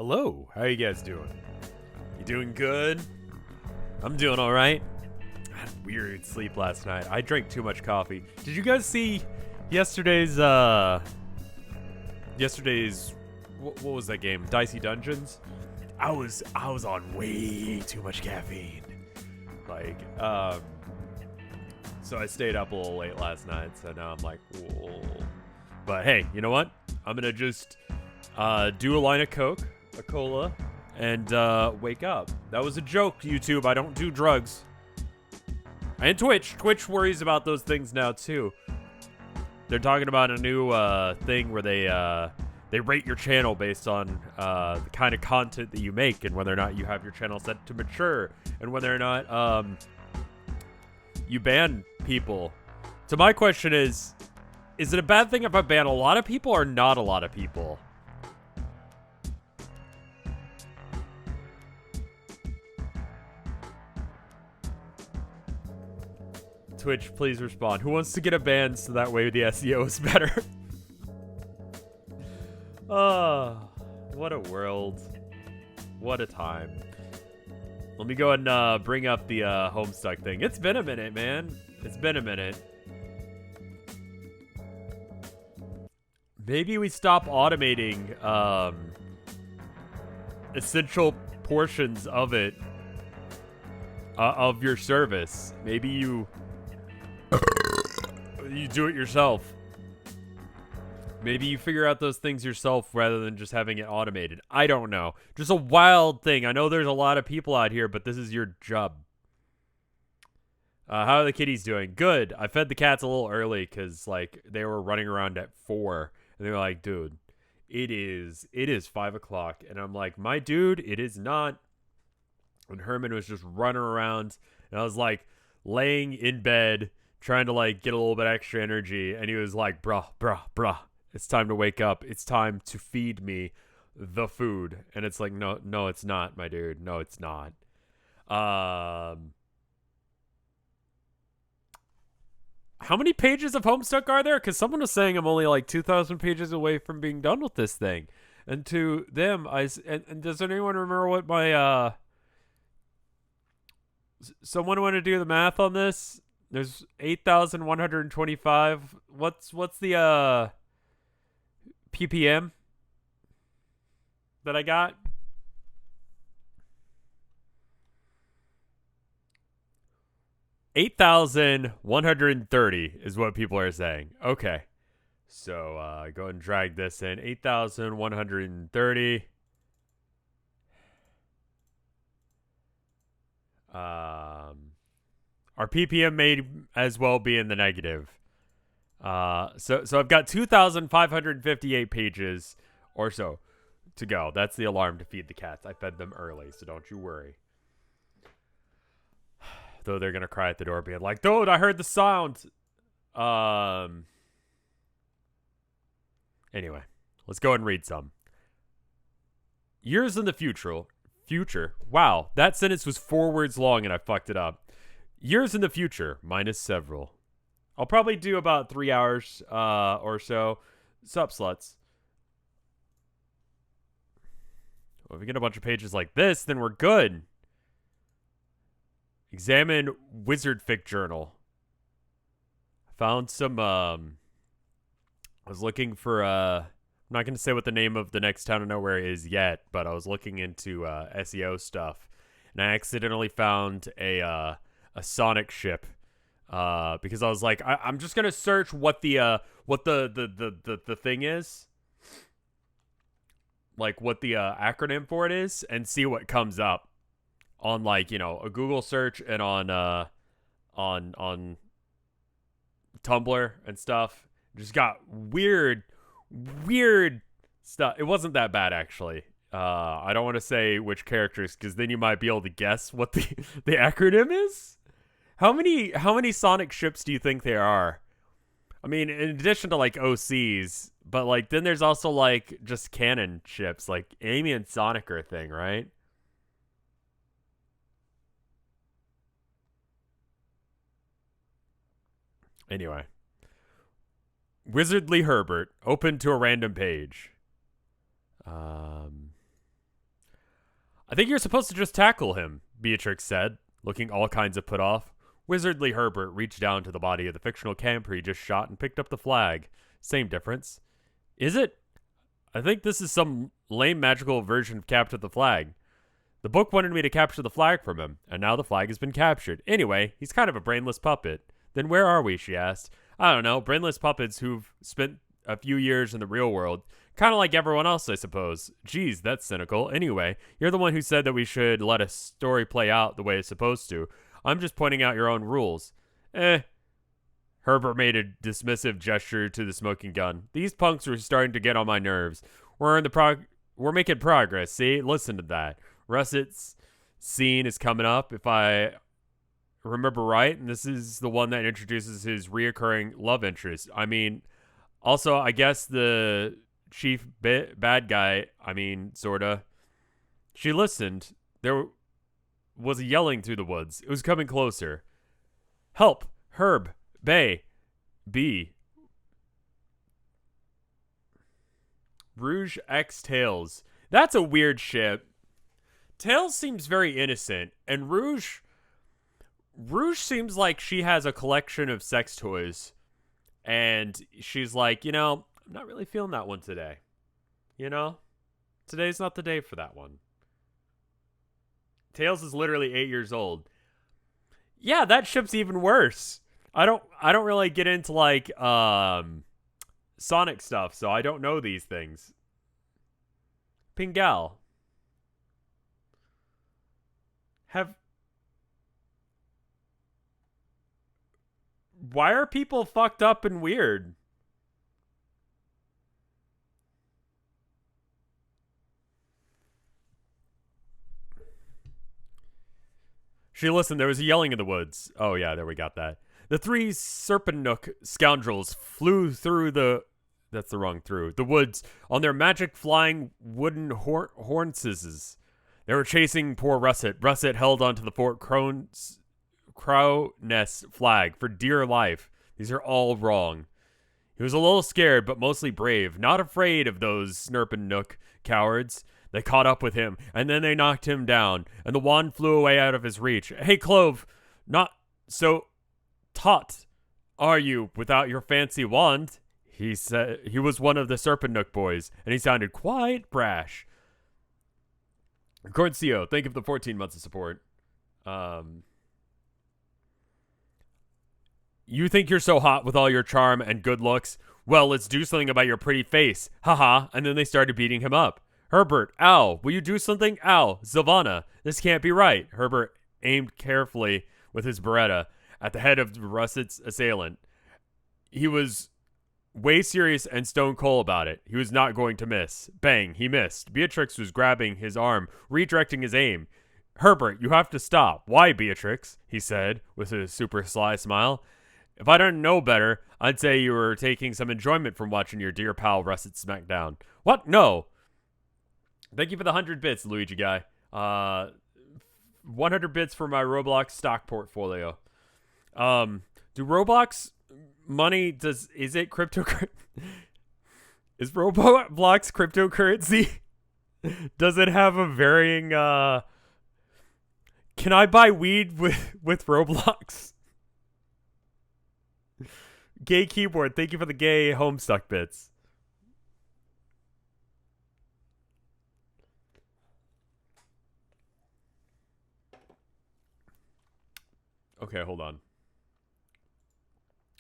Hello, how you guys doing? You doing good? I'm doing all right. I had a weird sleep last night. I drank too much coffee. Did you guys see yesterday's what was that game? Dicey Dungeons? I was on way too much caffeine. So I stayed up a little late last night, so now I'm like, whoa. But hey, you know what? I'm gonna just do a line of Coke, a cola, and wake up. That was a joke, YouTube. I don't do drugs. And Twitch. Twitch worries about those things now, too. They're talking about a new thing where they rate your channel based on the kind of content that you make and whether or not you have your channel set to mature and whether or not you ban people. So my question is it a bad thing if I ban a lot of people or not a lot of people? Twitch, please respond. Who wants to get a ban so that way the SEO is better? Oh, what a world. What a time. Let me go and bring up the Homestuck thing. It's been a minute, man. It's been a minute. Maybe we stop automating essential portions of it, of your service. Maybe you do it yourself. Maybe you figure out those things yourself rather than just having it automated. I don't know. Just a wild thing. I know there's a lot of people out here, but this is your job. How are the kitties doing? Good. I fed the cats a little early because like they were running around at 4. And they were like, dude, it is 5 o'clock. And I'm like, my dude, it is not. And Herman was just running around. And I was like laying in bed trying to like get a little bit extra energy. And he was like, bruh. It's time to wake up. It's time to feed me the food. And it's like, no, it's not, my dude. No, it's not. How many pages of Homestuck are there? Because someone was saying I'm only like 2,000 pages away from being done with this thing. And to them, and does anyone remember what my, someone want to do the math on this? There's 8,125. What's the, ppm that I got? $8,130 is what people are saying. Okay. So go ahead and drag this in. 8,130. Our ppm may as well be in the negative. So I've got 2,558 pages or so to go. That's the alarm to feed the cats. I fed them early, so don't you worry. Though they're gonna cry at the door being like, dude, I heard the sound. Anyway, let's go and read some. Years in the future. Wow, that sentence was 4 words long and I fucked it up. Years in the future, minus several. I'll probably do about 3 hours or so. Sup, sluts. Well, if we get a bunch of pages like this, then we're good. Examine Wizardfic Journal. Found some, I was looking for, I'm not going to say what the name of the next town of nowhere is yet, but I was looking into SEO stuff, and I accidentally found a Sonic ship, because I was like, I'm just going to search what the thing is, like what the acronym for it is, and see what comes up on like, you know, a Google search and on Tumblr and stuff. Just got weird stuff. It wasn't that bad actually. I don't want to say which characters because then you might be able to guess what the acronym is. How many Sonic ships do you think there are? I mean, in addition to like OCs, but like then there's also like just canon ships, like Amy and Sonic are a thing, right? Anyway. Wizardly Herbert, open to a random page. I think you're supposed to just tackle him, Beatrix said, looking all kinds of put off. Wizardly Herbert reached down to the body of the fictional camper he just shot and picked up the flag. Same difference. Is it? I think this is some lame magical version of capture the flag. The book wanted me to capture the flag from him, and now the flag has been captured. Anyway, he's kind of a brainless puppet. Then where are we, she asked. I don't know, brainless puppets who've spent a few years in the real world. Kind of like everyone else, I suppose. Geez, that's cynical. Anyway, you're the one who said that we should let a story play out the way it's supposed to. I'm just pointing out your own rules. Herbert made a dismissive gesture to the smoking gun. These punks are starting to get on my nerves. We're making progress, see? Listen to that. Russet's scene is coming up, if I remember right, and this is the one that introduces his reoccurring love interest. I mean, also, I guess the chief bad guy, sorta. She listened. There was a yelling through the woods. It was coming closer. Help! Herb! Bay! B. Rouge X Tails. That's a weird ship. Tails seems very innocent, and Rouge seems like she has a collection of sex toys, and she's like, I'm not really feeling that one today. Today's not the day for that one. Tails is literally 8 years old. Yeah, that ship's even worse. I don't really get into like Sonic stuff, so I don't know these things. Pingal. Why are people fucked up and weird? She listened. There was a yelling in the woods. Oh, yeah, there we got that. The three Serpentnook scoundrels flew through the woods on their magic flying wooden horses. They were chasing poor Russet. Russet held onto the Fort Crow Nest flag for dear life. These are all wrong. He was a little scared, but mostly brave, not afraid of those Serpentnook cowards. They caught up with him, and then they knocked him down, and the wand flew away out of his reach. Hey, Clove, not so taut are you without your fancy wand? He said he was one of the Serpentnook boys, and he sounded quite brash. Corncio, thank you for the 14 months of support. You think you're so hot with all your charm and good looks? Well, let's do something about your pretty face. Haha. And then they started beating him up. Herbert, ow, will you do something? Ow, Sylvana, this can't be right. Herbert aimed carefully with his Beretta at the head of Russet's assailant. He was way serious and stone cold about it. He was not going to miss. Bang, he missed. Beatrix was grabbing his arm, redirecting his aim. Herbert, you have to stop. Why, Beatrix? He said with a super sly smile. If I didn't know better, I'd say you were taking some enjoyment from watching your dear pal Russet smack down. What? No. Thank you for the 100 bits, Luigi guy. 100 bits for my Roblox stock portfolio. Do Roblox money, is it cryptocurrency? Is Roblox cryptocurrency? Does it have a varying, can I buy weed with Roblox? Gay keyboard, thank you for the gay Homestuck bits. Okay, hold on.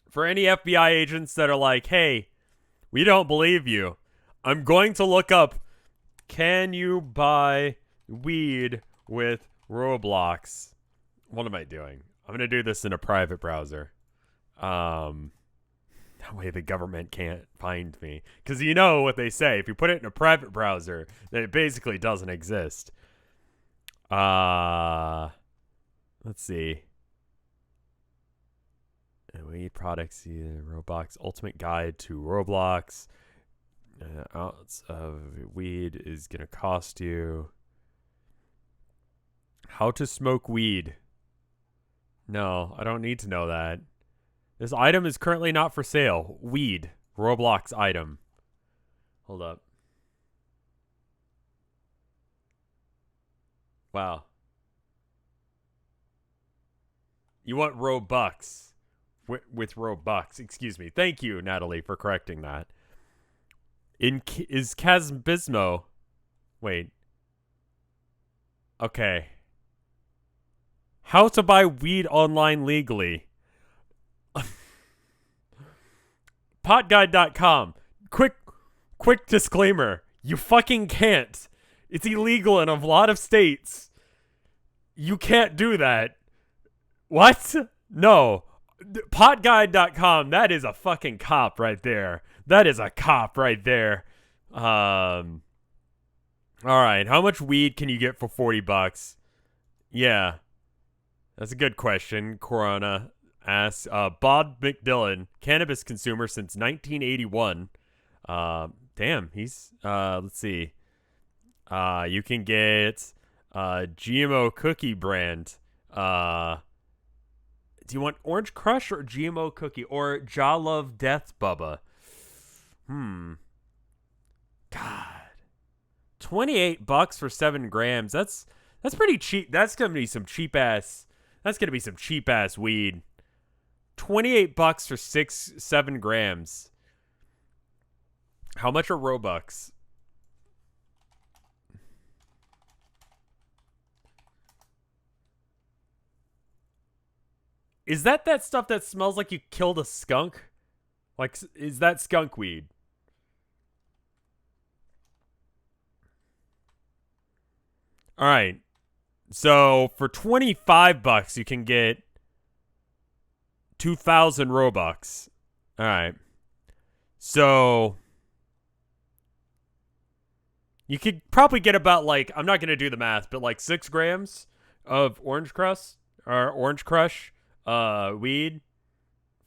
For any FBI agents that are like, hey, we don't believe you, I'm going to look up, can you buy weed with Roblox? What am I doing? I'm going to do this in a private browser. That way the government can't find me. Because you know what they say. If you put it in a private browser, then it basically doesn't exist. Let's see. Weed products, Roblox Ultimate Guide to Roblox. Ounce of weed is going to cost you. How to smoke weed. No, I don't need to know that. This item is currently not for sale. Weed. Roblox item. Hold up. Wow. You want Robux with Robux. Excuse me. Thank you, Natalie, for correcting that. Is Casbismo... Wait. Okay. How to buy weed online legally. Potguide.com. Quick disclaimer. You fucking can't. It's illegal in a lot of states. You can't do that. What? No. Potguide.com. That is a fucking cop right there. That is a cop right there. All right. How much weed can you get for $40? Yeah. That's a good question. Corona asks. Bob McDillon, cannabis consumer since 1981. Damn, he's let's see. You can get GMO cookie brand. Do you want Orange Crush or GMO cookie or Ja Love Death Bubba? God. $28 for 7 grams. That's pretty cheap. That's gonna be some cheap ass weed. $28 for 7 grams. How much are Robux? Is that stuff that smells like you killed a skunk? Like, is that skunk weed? All right. So for $25, you can get 2,000 Robux. All right. So you could probably get about, like, I'm not going to do the math, but like 6 grams of Orange Crush weed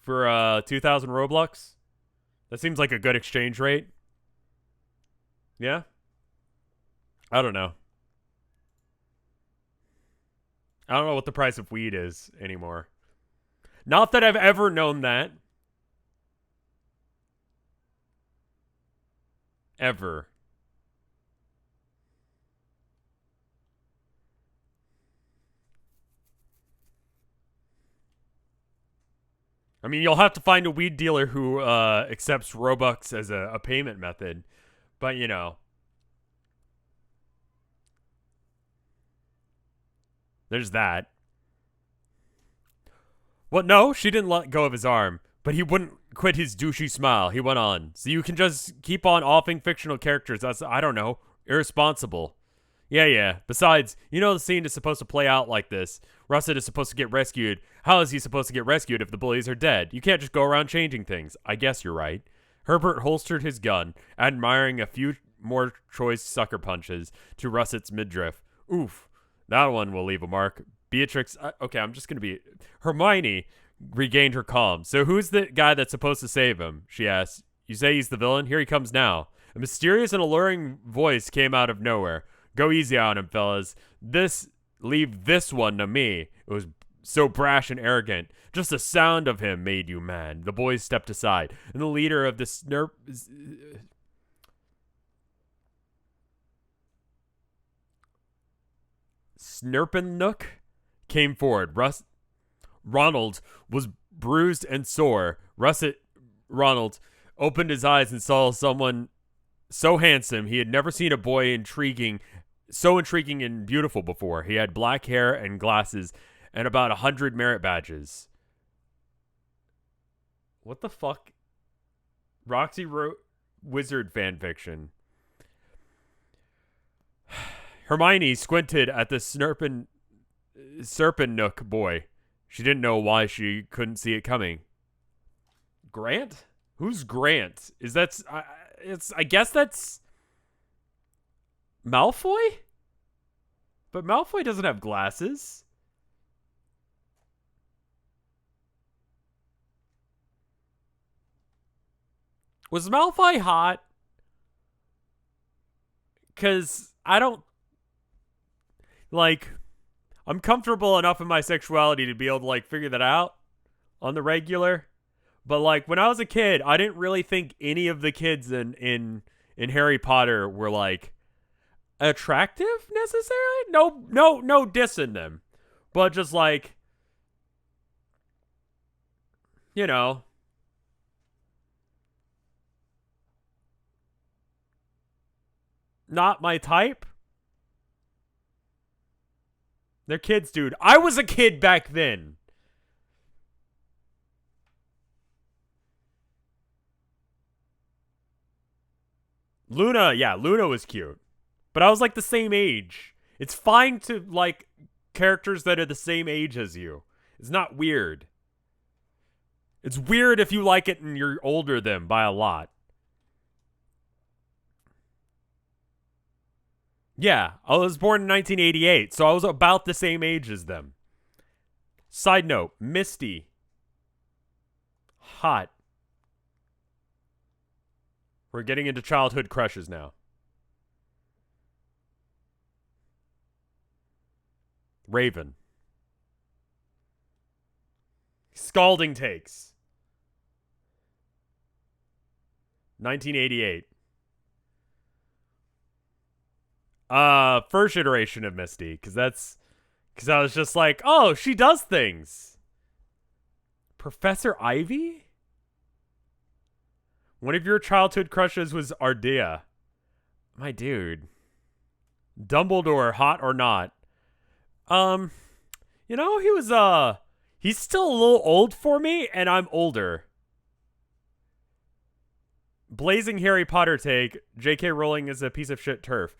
for 2,000 Robux. That seems like a good exchange rate. Yeah? I don't know. I don't know what the price of weed is anymore. Not that I've ever known that. Ever. I mean, you'll have to find a weed dealer who accepts Robux as a payment method. But, you know. There's that. Well, no, she didn't let go of his arm, but he wouldn't quit his douchey smile. He went on. So you can just keep on offing fictional characters. That's, I don't know, irresponsible. Yeah. Besides, you know the scene is supposed to play out like this. Russet is supposed to get rescued. How is he supposed to get rescued if the bullies are dead? You can't just go around changing things. I guess you're right. Herbert holstered his gun, admiring a few more choice sucker punches to Russet's midriff. Oof. That one will leave a mark. Beatrix, okay, I'm just going to be... Hermione regained her calm. So who's the guy that's supposed to save him? She asked. You say he's the villain? Here he comes now. A mysterious and alluring voice came out of nowhere. Go easy on him, fellas. Leave this one to me. It was so brash and arrogant. Just the sound of him made you mad. The boys stepped aside, and the leader of the Snurpenook came forward. Ronald was bruised and sore. Ronald opened his eyes and saw someone so handsome he had never seen a boy so intriguing and beautiful before. He had black hair and glasses and about 100 merit badges. What the fuck? Roxy wrote wizard fanfiction. Hermione squinted at the Serpenook boy. She didn't know why she couldn't see it coming. Grant? Who's Grant? I guess that's Malfoy? But Malfoy doesn't have glasses. Was Malfoy hot? Because I don't... Like, I'm comfortable enough in my sexuality to be able to, like, figure that out on the regular. But, like, when I was a kid, I didn't really think any of the kids in Harry Potter were, like, attractive necessarily. No dissing them, but just like, you know, not my type. They're kids, dude. I was a kid back then. Luna, yeah, Luna was cute. But I was like the same age. It's fine to like characters that are the same age as you. It's not weird. It's weird if you like it and you're older than by a lot. Yeah, I was born in 1988, so I was about the same age as them. Side note, Misty. Hot. We're getting into childhood crushes now. Raven. Scalding takes. 1988. First iteration of Misty, because I was just like, oh, she does things. Professor Ivy? One of your childhood crushes was Ardea. My dude. Dumbledore, hot or not? He's still a little old for me, and I'm older. Blazing Harry Potter take, J.K. Rowling is a piece of shit turf.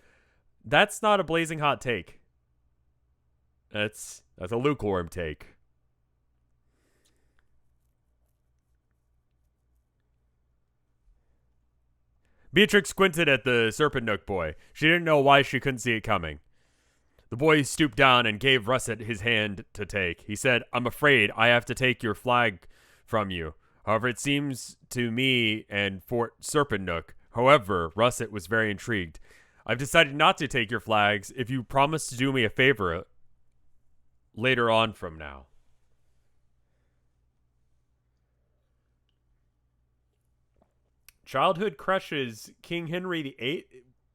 That's not a blazing hot take. That's a lukewarm take. Beatrix squinted at the Serpent Nook boy. She didn't know why she couldn't see it coming. The boy stooped down and gave Russet his hand to take. He said, I'm afraid I have to take your flag from you. However, it seems to me and Fort Serpent Nook. However, Russet was very intrigued. I've decided not to take your flags if you promise to do me a favor later on from now. Childhood crushes, King Henry VIII.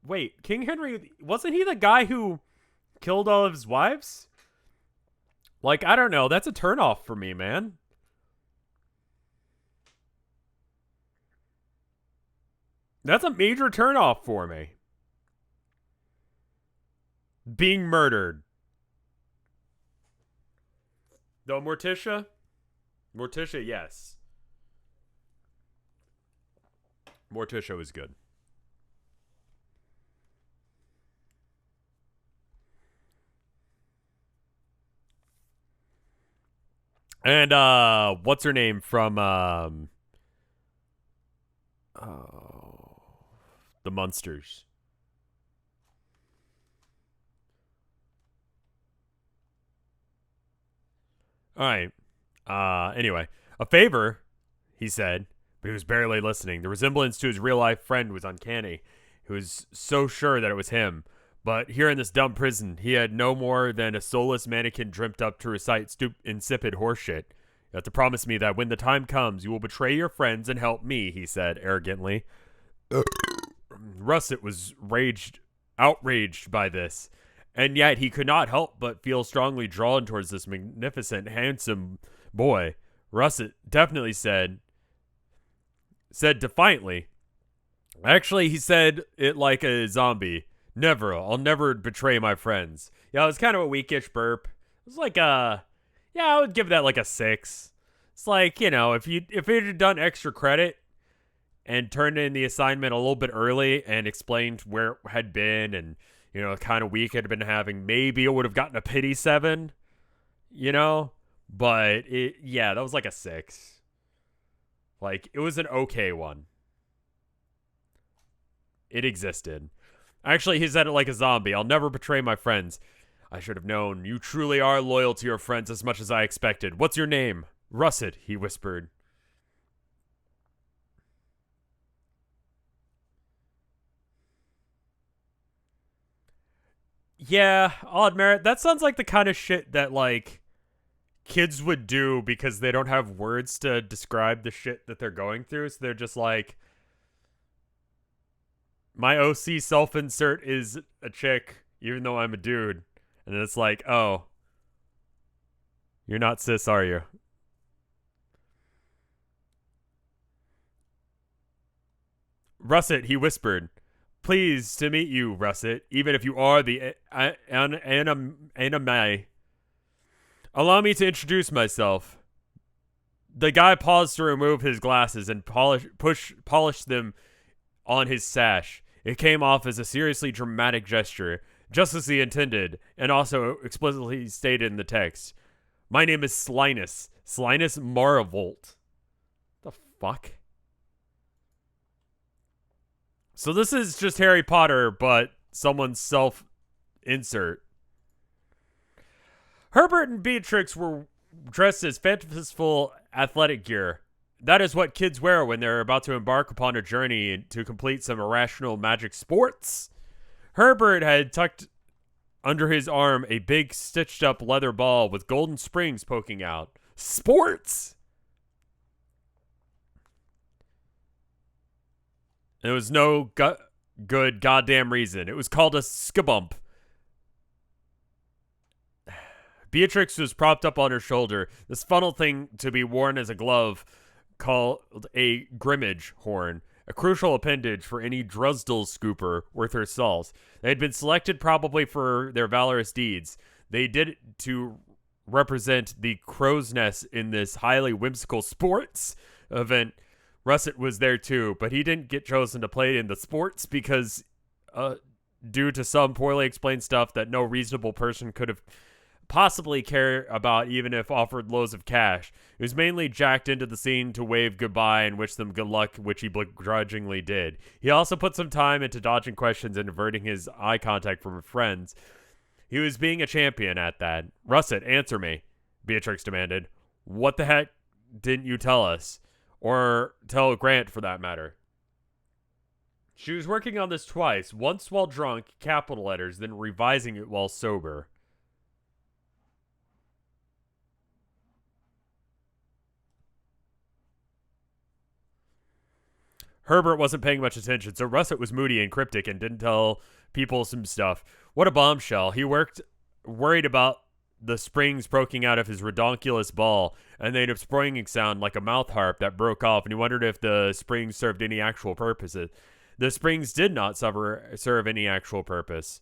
Wait, King Henry, wasn't he the guy who killed all of his wives? Like, I don't know. That's a turnoff for me, man. That's a major turnoff for me. Being murdered. Though Morticia? Morticia, yes. Morticia was good. And what's her name from the Munsters? All right. Anyway, a favor, he said, but he was barely listening. The resemblance to his real-life friend was uncanny. He was so sure that it was him. But here in this dumb prison, he had no more than a soulless mannequin dreamt up to recite insipid horseshit. You have to promise me that when the time comes, you will betray your friends and help me, he said arrogantly. Russet was outraged by this, and yet he could not help but feel strongly drawn towards this magnificent, handsome boy. Russet definitely said defiantly. Actually, he said it like a zombie. Never. I'll never betray my friends. Yeah, it was kind of a weakish burp. It was like yeah, I would give that like a 6. It's like, if you had done extra credit and turned in the assignment a little bit early and explained where it had been and, kind of week it had been having, maybe it would have gotten a pity 7, But, that was like a 6. Like, it was an okay one. It existed. Actually, he said it like a zombie. I'll never betray my friends. I should have known. You truly are loyal to your friends as much as I expected. What's your name? Russet, he whispered. Yeah, I'll admit, that sounds like the kind of shit that, like, kids would do because they don't have words to describe the shit that they're going through. So they're just like, My OC self-insert is a chick, even though I'm a dude. And it's like, oh, you're not cis, are you? Russet, he whispered. Pleased to meet you, Russet, even if you are the anime. Allow me to introduce myself. The guy paused to remove his glasses and polish them on his sash. It came off as a seriously dramatic gesture, just as he intended, and also explicitly stated in the text. My name is Slinus. Slinus Maravolt. The fuck? So this is just Harry Potter, but someone's self-insert. Herbert and Beatrix were dressed as fanciful athletic gear. That is what kids wear when they're about to embark upon a journey to complete some irrational magic sports. Herbert had tucked under his arm a big stitched-up leather ball with golden springs poking out. Sports! There was no good goddamn reason. It was called a skabump. Beatrix was propped up on her shoulder, this funnel thing to be worn as a glove called a grimmage horn, a crucial appendage for any Drusdel scooper worth her salt. They had been selected probably for their valorous deeds. They did it to represent the crow's nest in this highly whimsical sports event. Russet was there too, but he didn't get chosen to play in the sports because due to some poorly explained stuff that no reasonable person could have possibly care about even if offered loads of cash. He was mainly jacked into the scene to wave goodbye and wish them good luck, which he begrudgingly did. He also put some time into dodging questions and averting his eye contact from his friends. He was being a champion at that. Russet, answer me, Beatrix demanded. What the heck didn't you tell us? Or tell Grant, for that matter. She was working on this twice, once while drunk, capital letters, then revising it while sober. Herbert wasn't paying much attention, so Russet was moody and cryptic and didn't tell people some stuff. What a bombshell. He worried about the springs poking out of his redonkulous ball, and they had a springing sound like a mouth harp that broke off, and he wondered if the springs served any actual purposes. The springs did not serve any actual purpose.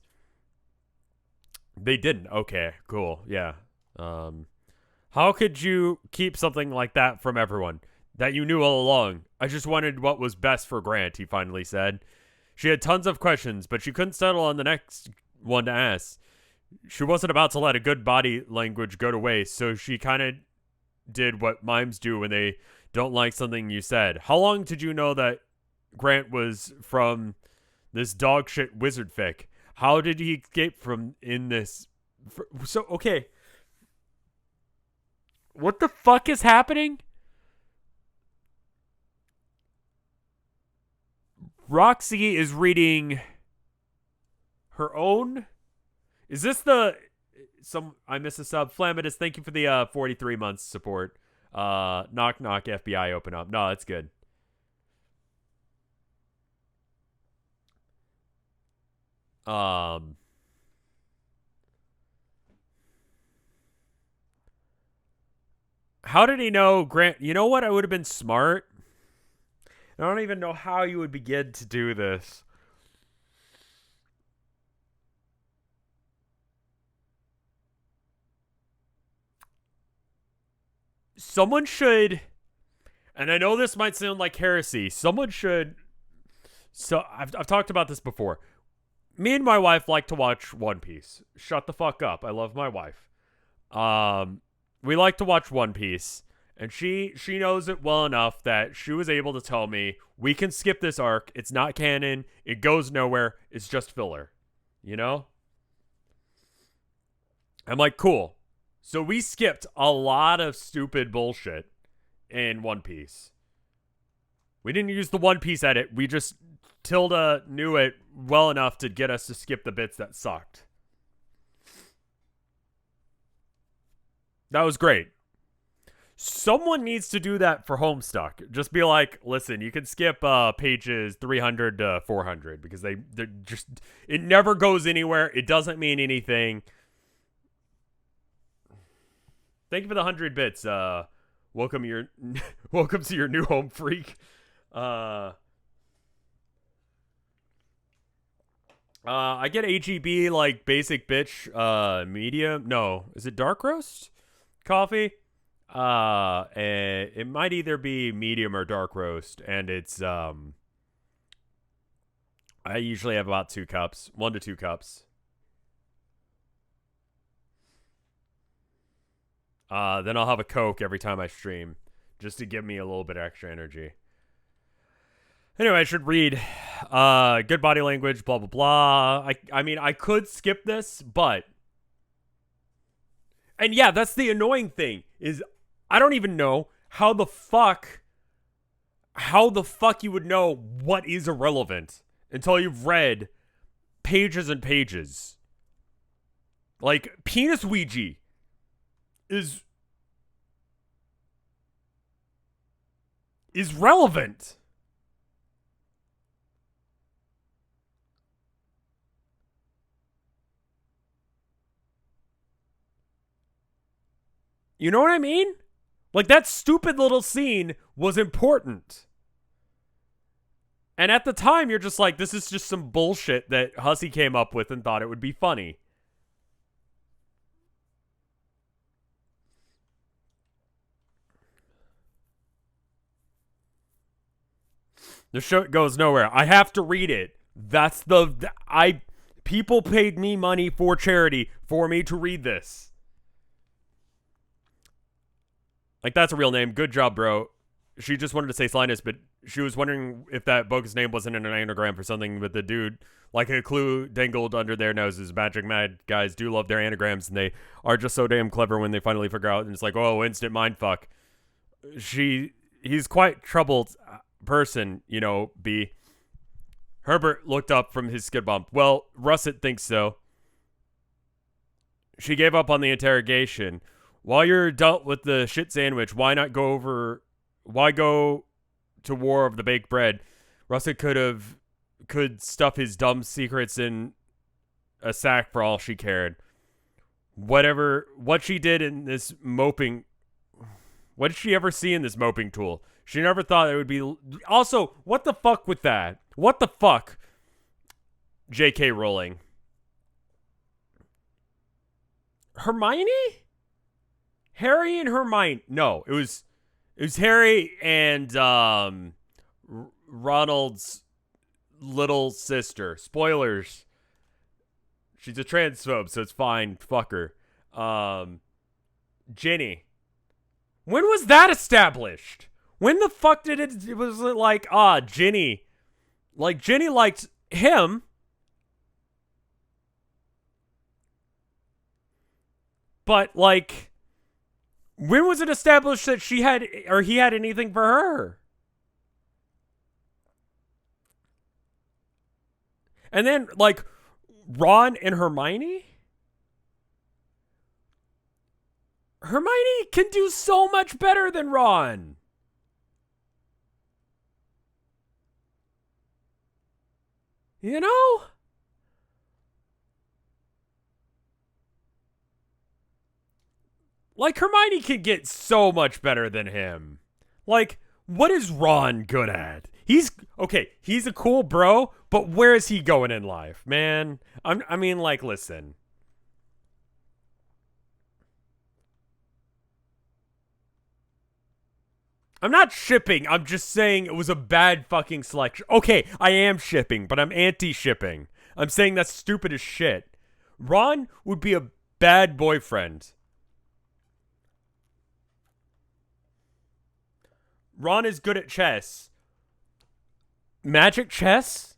They didn't. Okay, cool. Yeah. How could you keep something like that from everyone? That you knew all along. I just wanted what was best for Grant, he finally said. She had tons of questions, but she couldn't settle on the next one to ask. She wasn't about to let a good body language go to waste, so she kind of did what mimes do when they don't like something you said. How long did you know that Grant was from this dogshit wizard fic? How did he escape from in this? So, okay. What the fuck is happening? Roxy is reading her own. Is this the I miss a sub? Flamadus, thank you for the 43 months support. Knock knock FBI open up. No, that's good. How did he know Grant? You know what? I would have been smart. I don't even know how you would begin to do this. Someone should, and I know this might sound like heresy, someone should, so I've talked about this before. Me and my wife like to watch One Piece. Shut the fuck up. I love my wife. We like to watch One Piece. And she knows it well enough that she was able to tell me, we can skip this arc. It's not canon. It goes nowhere. It's just filler. You know? I'm like, cool. So we skipped a lot of stupid bullshit in One Piece. We didn't use the One Piece edit. We just Tilda knew it well enough to get us to skip the bits that sucked. That was great. Someone needs to do that for Homestuck. Just be like, listen, you can skip pages 300 to 400 because they're just, it never goes anywhere. It doesn't mean anything. Thank you for the 100 bits. Welcome to your new home, freak. I get AGB like basic bitch medium. No, is it dark roast coffee? And it might either be medium or dark roast, and it's I usually have about 2 cups, 1 to 2 cups. Then I'll have a Coke every time I stream, just to give me a little bit extra energy. Anyway, I should read. Good body language, blah blah blah. I mean, I could skip this, but, and yeah, that's the annoying thing is I don't even know how the fuck you would know what is irrelevant until you've read pages and pages. Like, penis Ouija is relevant. You know what I mean? Like, that stupid little scene was important. And at the time, you're just like, this is just some bullshit that Hussey came up with and thought it would be funny. The show goes nowhere. I have to read it. That's people paid me money for charity for me to read this. Like, that's a real name. Good job, bro. She just wanted to say Slinus, but she was wondering if that bogus name wasn't an anagram for something, but the dude, like a clue dangled under their noses. Magic mad guys do love their anagrams, and they are just so damn clever when they finally figure out, and it's like, oh, instant mindfuck. He's quite troubled person, you know, B. Herbert looked up from his skid bump. Well, Russet thinks so. She gave up on the interrogation. While you're dealt with the shit sandwich, why go to war of the baked bread? Russet could stuff his dumb secrets in a sack for all she cared. What she did in this moping, what did she ever see in this moping tool? She never thought it would be. Also, what the fuck with that? What the fuck? JK Rowling. Hermione? Harry and Hermione. No, it was Harry and Ronald's little sister. Spoilers. She's a transphobe, so it's fine. Fuck her. Ginny. When was that established? When the fuck did it was it like, Ginny. Like, Ginny liked him. But, like, when was it established that he had anything for her? And then, like, Ron and Hermione? Hermione can do so much better than Ron. You know? Like, Hermione can get so much better than him. Like, what is Ron good at? He's a cool bro, but where is he going in life, man? I mean, like, listen. I'm not shipping. I'm just saying it was a bad fucking selection. Okay, I am shipping, but I'm anti-shipping. I'm saying that's stupid as shit. Ron would be a bad boyfriend. Ron is good at chess. Magic chess?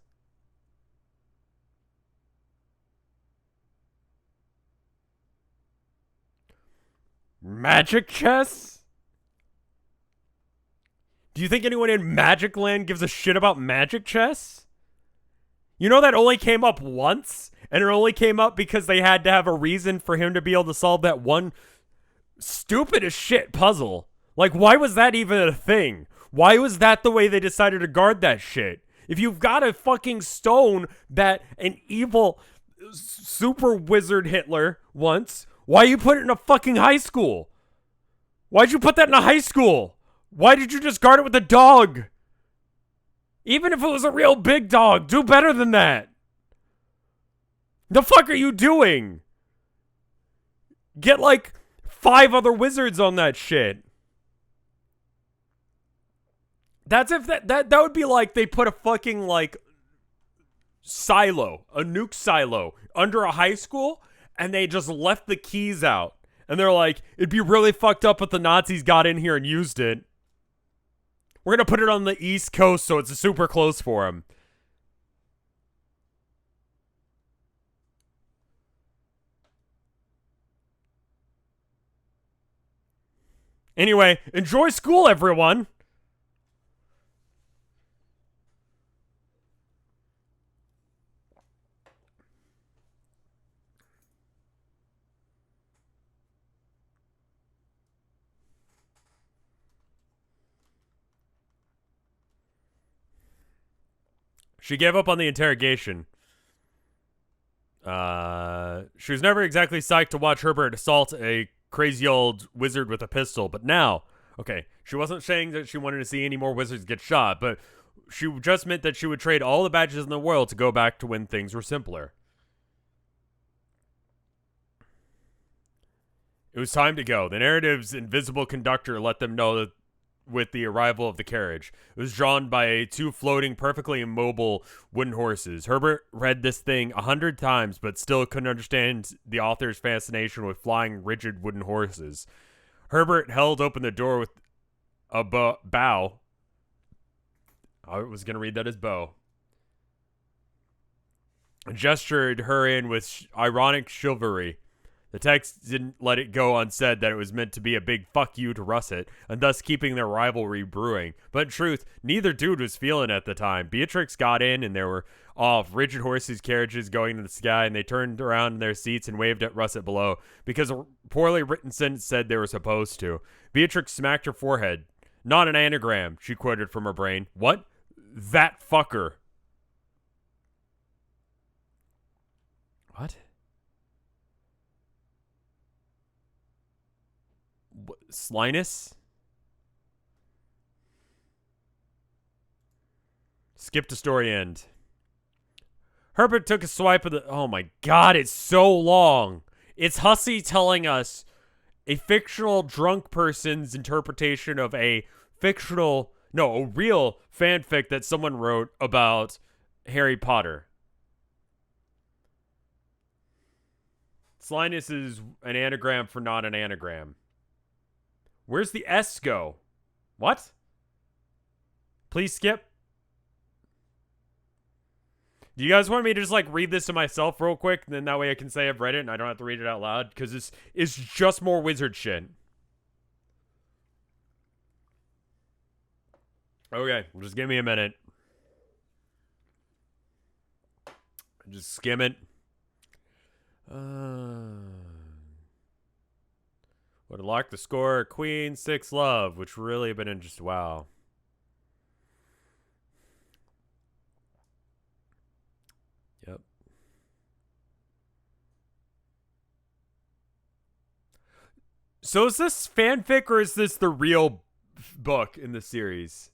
Magic chess? Do you think anyone in Magic Land gives a shit about magic chess? You know that only came up once? And it only came up because they had to have a reason for him to be able to solve that one stupid as shit puzzle. Like, why was that even a thing? Why was that the way they decided to guard that shit? If you've got a fucking stone that an evil super wizard Hitler wants, why you put it in a fucking high school? Why'd you put that in a high school? Why did you just guard it with a dog? Even if it was a real big dog, do better than that. The fuck are you doing? Get like 5 other wizards on that shit. That's if that would be like they put a fucking like silo, a nuke silo under a high school and they just left the keys out. And they're like, it'd be really fucked up if the Nazis got in here and used it. We're going to put it on the East Coast so it's super close for them. Anyway, enjoy school, everyone. She gave up on the interrogation. She was never exactly psyched to watch Herbert assault a crazy old wizard with a pistol, but now, okay, she wasn't saying that she wanted to see any more wizards get shot, but she just meant that she would trade all the badges in the world to go back to when things were simpler. It was time to go. The narrative's invisible conductor let them know that with the arrival of the carriage. It was drawn by 2 floating, perfectly immobile wooden horses. Herbert read this thing 100 times, but still couldn't understand the author's fascination with flying, rigid wooden horses. Herbert held open the door with a bow. I was going to read that as bow. And gestured her in with ironic chivalry. The text didn't let it go unsaid that it was meant to be a big fuck you to Russet, and thus keeping their rivalry brewing. But in truth, neither dude was feeling it at the time. Beatrix got in, and there were off rigid horses' carriages going to the sky, and they turned around in their seats and waved at Russet below, because a poorly written sentence said they were supposed to. Beatrix smacked her forehead. Not an anagram, she quoted from her brain. What? That fucker. What? Slyness? Skip to story end. Herbert took a swipe of the... Oh my god, it's so long. It's Hussey telling us a fictional drunk person's interpretation of a fictional... No, a real fanfic that someone wrote about Harry Potter. Slyness is an anagram for not an anagram. Where's the S go? What? Please skip. Do you guys want me to just like read this to myself real quick? And then that way I can say I've read it and I don't have to read it out loud? Because this is just more wizard shit. Okay, just give me a minute. Just skim it. Would have liked the score Queen 6 Love, which really have been just wow. Yep. So is this fanfic or is this the real book in the series?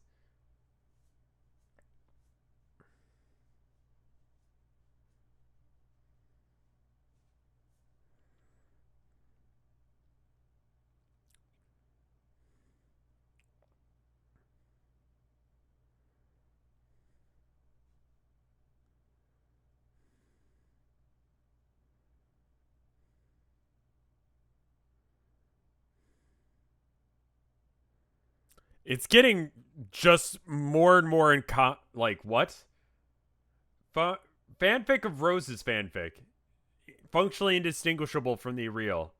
It's getting just more and more like, what? Fanfic of Rose's fanfic. Functionally indistinguishable from the real.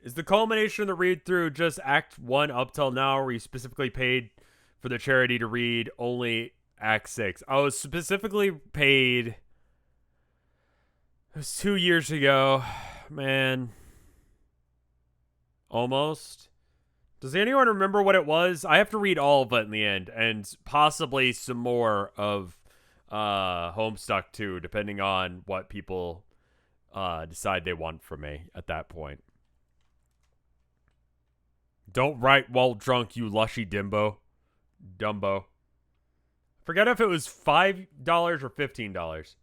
Is the culmination of the read-through just Act 1 up till now, where you specifically paid for the charity to read only Act 6? I was specifically paid... was 2 years ago, man. Almost. Does anyone remember what it was? I have to read all of it in the end, and possibly some more of Homestuck too, depending on what people decide they want from me at that point. Don't write while drunk, you lushy Dumbo. Forget if it was $5 or $15.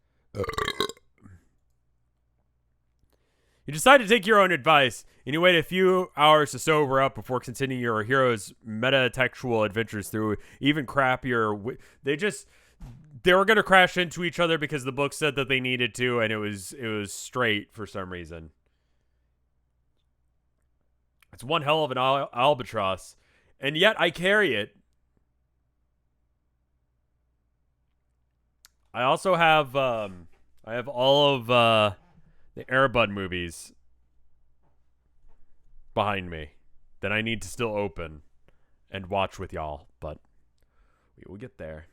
You decide to take your own advice, and you wait a few hours to sober up before continuing your hero's metatextual adventures through even crappier... They were going to crash into each other because the book said that they needed to, and it was straight for some reason. It's one hell of an albatross, and yet I carry it. I also have all of the Air Bud movies behind me that I need to still open and watch with y'all, but we will get there.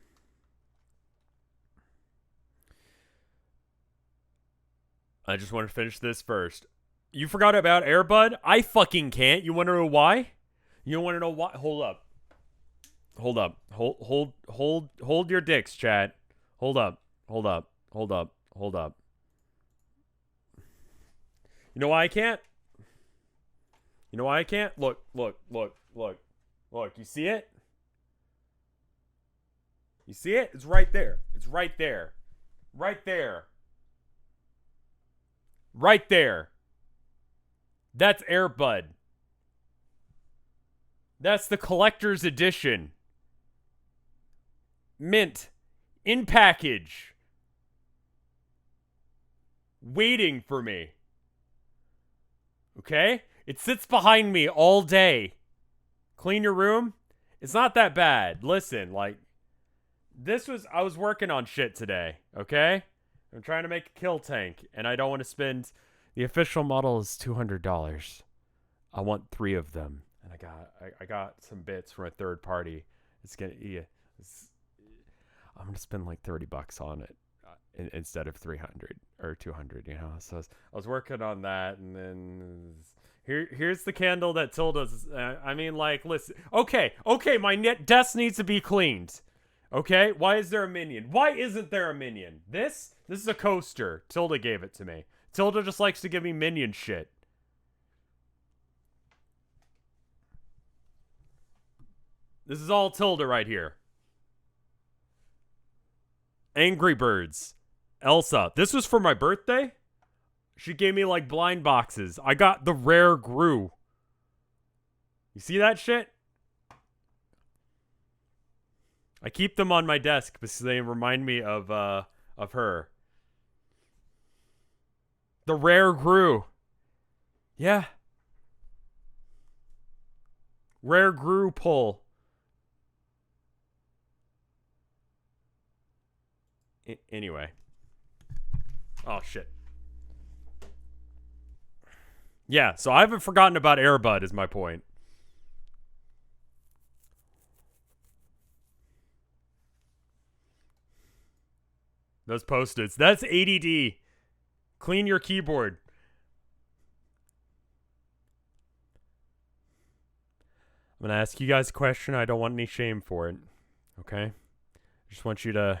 I just want to finish this first. You forgot about Air Bud? I fucking can't. You want to know why? You want to know why? Hold up. Hold your dicks, chat. Hold up. You know why I can't? Look. You see it? You see it? It's right there. Right there. That's Air Bud. That's the collector's edition. Mint. In package. Waiting for me. Okay? It sits behind me all day. Clean your room? It's not that bad. Listen, I was working on shit today, okay? I'm trying to make a kill tank, and I don't want to spend... The official model is $200. I want 3 of them. And I got some bits from a third party. I'm going to spend like $30 on it instead of 300 or 200, you know? So I was working on that, and then... Here's the candle that Tilda's... listen... Okay, my desk needs to be cleaned. Okay? Why is there a minion? Why isn't there a minion? This is a coaster. Tilda gave it to me. Tilda just likes to give me minion shit. This is all Tilda right here. Angry Birds. Elsa. This was for my birthday? She gave me like blind boxes. I got the rare Gru. You see that shit? I keep them on my desk because they remind me of her. The rare Gru. Yeah. Rare Gru pull. Anyway. Oh, shit. Yeah, so I haven't forgotten about Air Bud is my point. Those Post-its. That's ADD. Clean your keyboard. I'm going to ask you guys a question. I don't want any shame for it. Okay? I just want you to...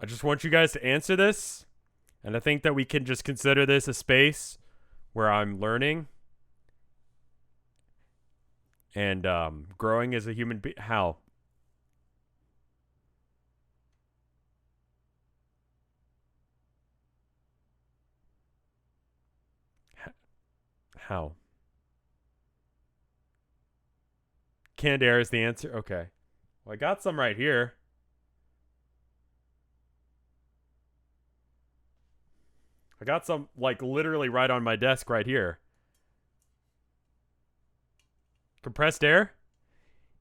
I just want you guys to answer this. And I think that we can just consider this a space where I'm learning and growing as a human being. How? How? Canned air is the answer? Okay. Well, I got some right here. I got some, like, literally right on my desk right here. Compressed air?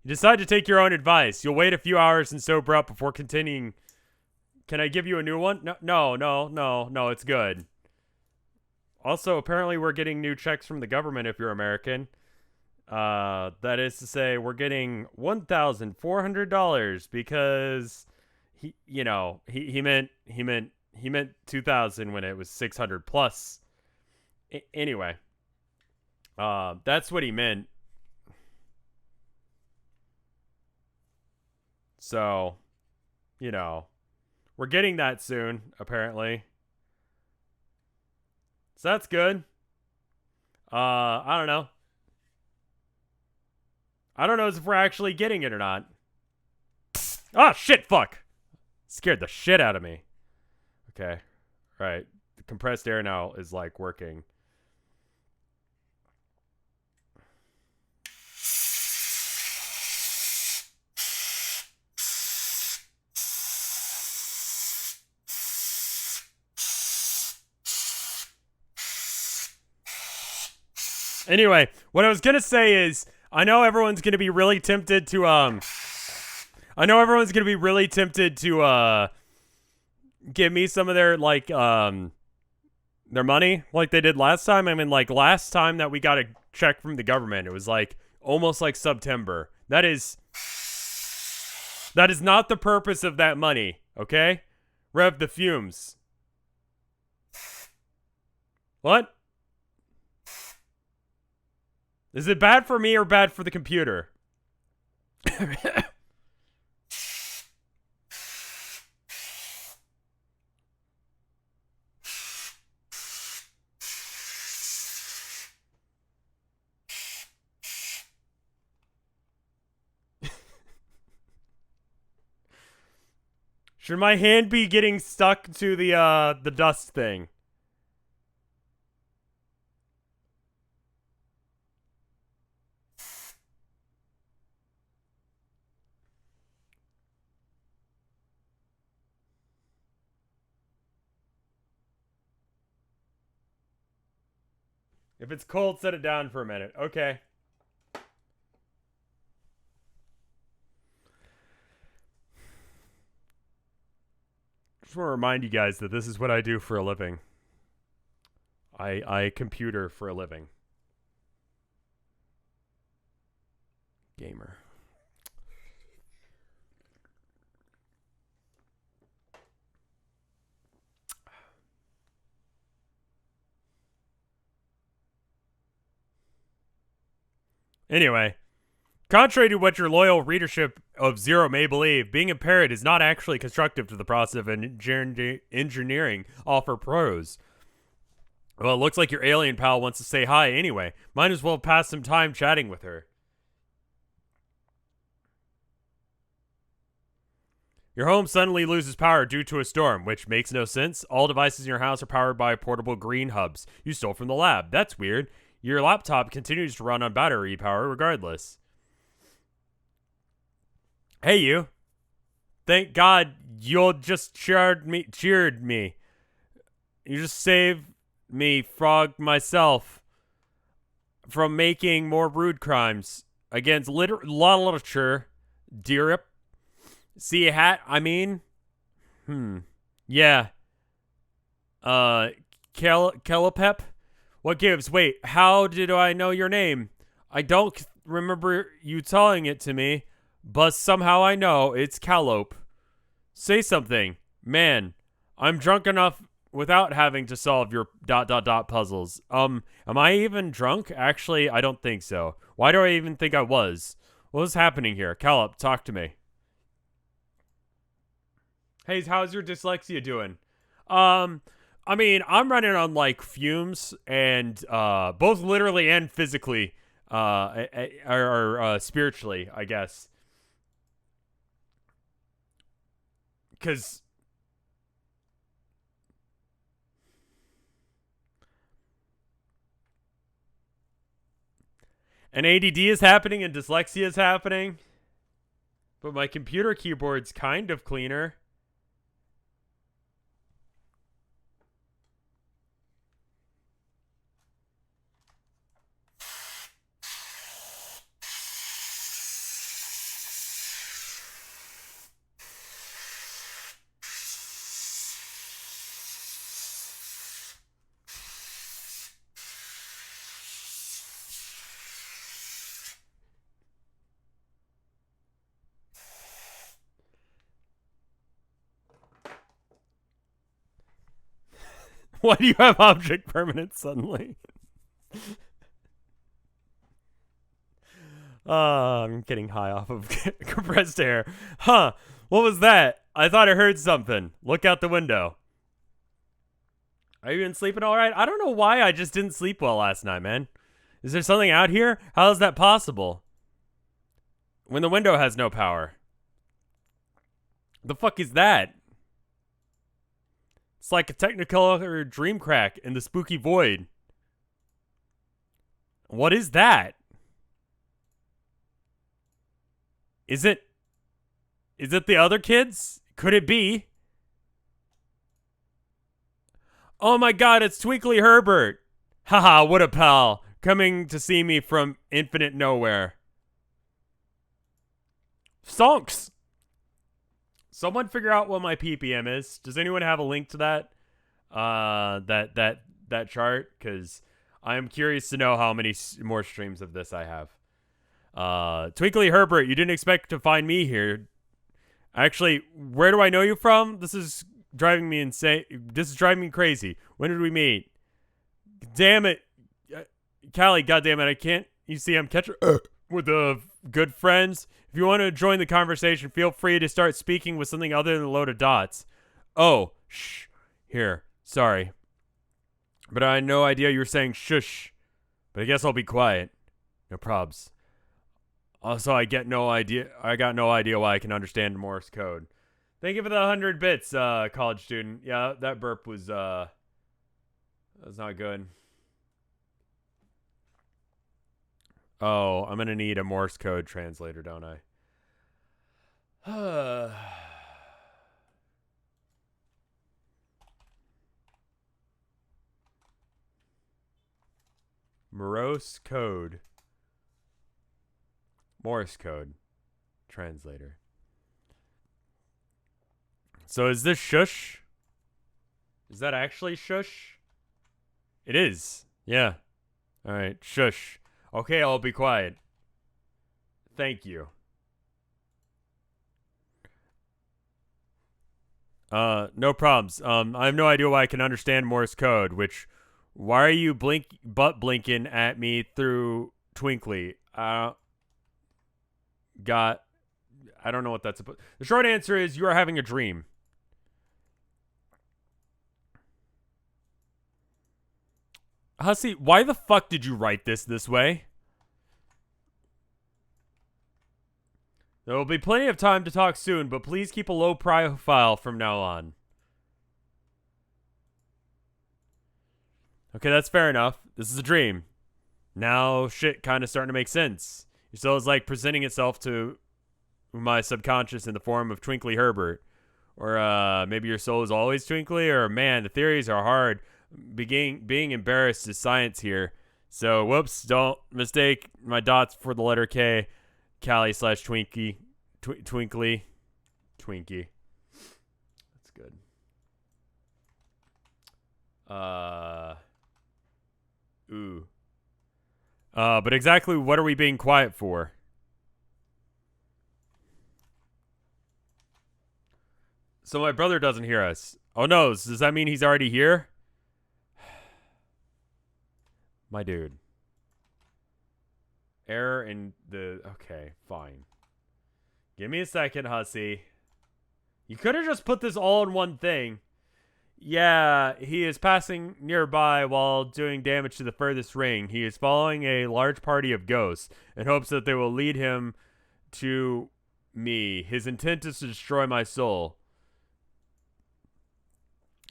You decide to take your own advice. You'll wait a few hours and sober up before continuing. Can I give you a new one? No, it's good. Also, apparently we're getting new checks from the government if you're American. That is to say, we're getting $1,400 because he meant 2,000 when it was 600 plus. Anyway, that's what he meant. So, we're getting that soon, apparently. So that's good. I don't know. I don't know if we're actually getting it or not. Oh, shit, fuck. Scared the shit out of me. Okay. All right. The compressed air now is, like, working. Anyway, what I was gonna say is, I know everyone's gonna be really tempted to give me some of their their money like they did last time. I mean, like last time that we got a check from the government, it was like almost like September. That is not the purpose of that money, okay? Rev the fumes. What? Is it bad for me or bad for the computer? Should my hand be getting stuck to the dust thing? If it's cold, set it down for a minute. Okay. Just want to remind you guys that this is what I do for a living. I computer for a living. Gamer. Anyway, contrary to what your loyal readership of Zero may believe, being impaired is not actually constructive to the process of engineering offer pros. Well, it looks like your alien pal wants to say hi anyway. Might as well pass some time chatting with her. Your home suddenly loses power due to a storm, which makes no sense. All devices in your house are powered by portable green hubs you stole from the lab. That's weird. Your laptop continues to run on battery power regardless. Hey, you. Thank God you just cheered me. You just saved me, frog myself, from making more rude crimes against literature. Dear. See a hat? I mean, yeah. Kellepep? What gives? Wait, how did I know your name? I don't remember you telling it to me, but somehow I know it's Callop. Say something. Man, I'm drunk enough without having to solve your ... puzzles. Am I even drunk? Actually, I don't think so. Why do I even think I was? What was happening here? Callop, talk to me. Hey, how's your dyslexia doing? I mean, I'm running on like fumes, and both literally and physically, or spiritually, I guess. Because an ADD is happening and dyslexia is happening, but my computer keyboard's kind of cleaner. Why do you have object permanence suddenly? I'm getting high off of compressed air. Huh. What was that? I thought I heard something. Look out the window. Are you even sleeping all right? I don't know why I just didn't sleep well last night, man. Is there something out here? How is that possible? When the window has no power. The fuck is that? It's like a Technicolor dream crack in the spooky void. What is that? Is it the other kids? Could it be? Oh my god, it's Twinkly Herbert. Haha, what a pal. Coming to see me from infinite nowhere. Stonks. Someone figure out what my ppm is. Does anyone have a link to that? That chart? Because I am curious to know how many more streams of this I have. Twinkly Herbert, you didn't expect to find me here. Actually, where do I know you from? This is driving me insane. This is driving me crazy. When did we meet? Damn it. Callie, goddamn it, I can't. You see, I'm catching with the good friends. If you want to join the conversation, feel free to start speaking with something other than a load of dots. Oh, shh. Here, sorry. But I had no idea you were saying shush. But I guess I'll be quiet. No probs. Also, I got no idea why I can understand Morse code. Thank you for the 100 bits, college student. Yeah, that burp was not good. Oh, I'm gonna need a Morse code translator, don't I? Morse code translator. So is this shush? Is that actually shush? It is. Yeah. All right, shush. Okay, I'll be quiet. Thank you. No problems. I have no idea why I can understand Morse code, why are you butt blinking at me through Twinkly? I don't know what that's about. The short answer is you are having a dream. Hussy, why the fuck did you write this way? There will be plenty of time to talk soon, but please keep a low profile from now on. Okay, that's fair enough. This is a dream. Now shit kind of starting to make sense. Your soul is like presenting itself to my subconscious in the form of Twinkly Herbert. Or maybe your soul is always Twinkly, or man, the theories are hard. Being embarrassed is science here. So, whoops, don't mistake my dots for the letter K. Callie / Twinkie. Twinkly. Twinkie. That's good. Ooh. But exactly what are we being quiet for? So my brother doesn't hear us. Oh no, does that mean he's already here? My dude. Error in the... Okay, fine. Give me a second, Hussy. You could have just put this all in one thing. Yeah, he is passing nearby while doing damage to the furthest ring. He is following a large party of ghosts in hopes that they will lead him to me. His intent is to destroy my soul.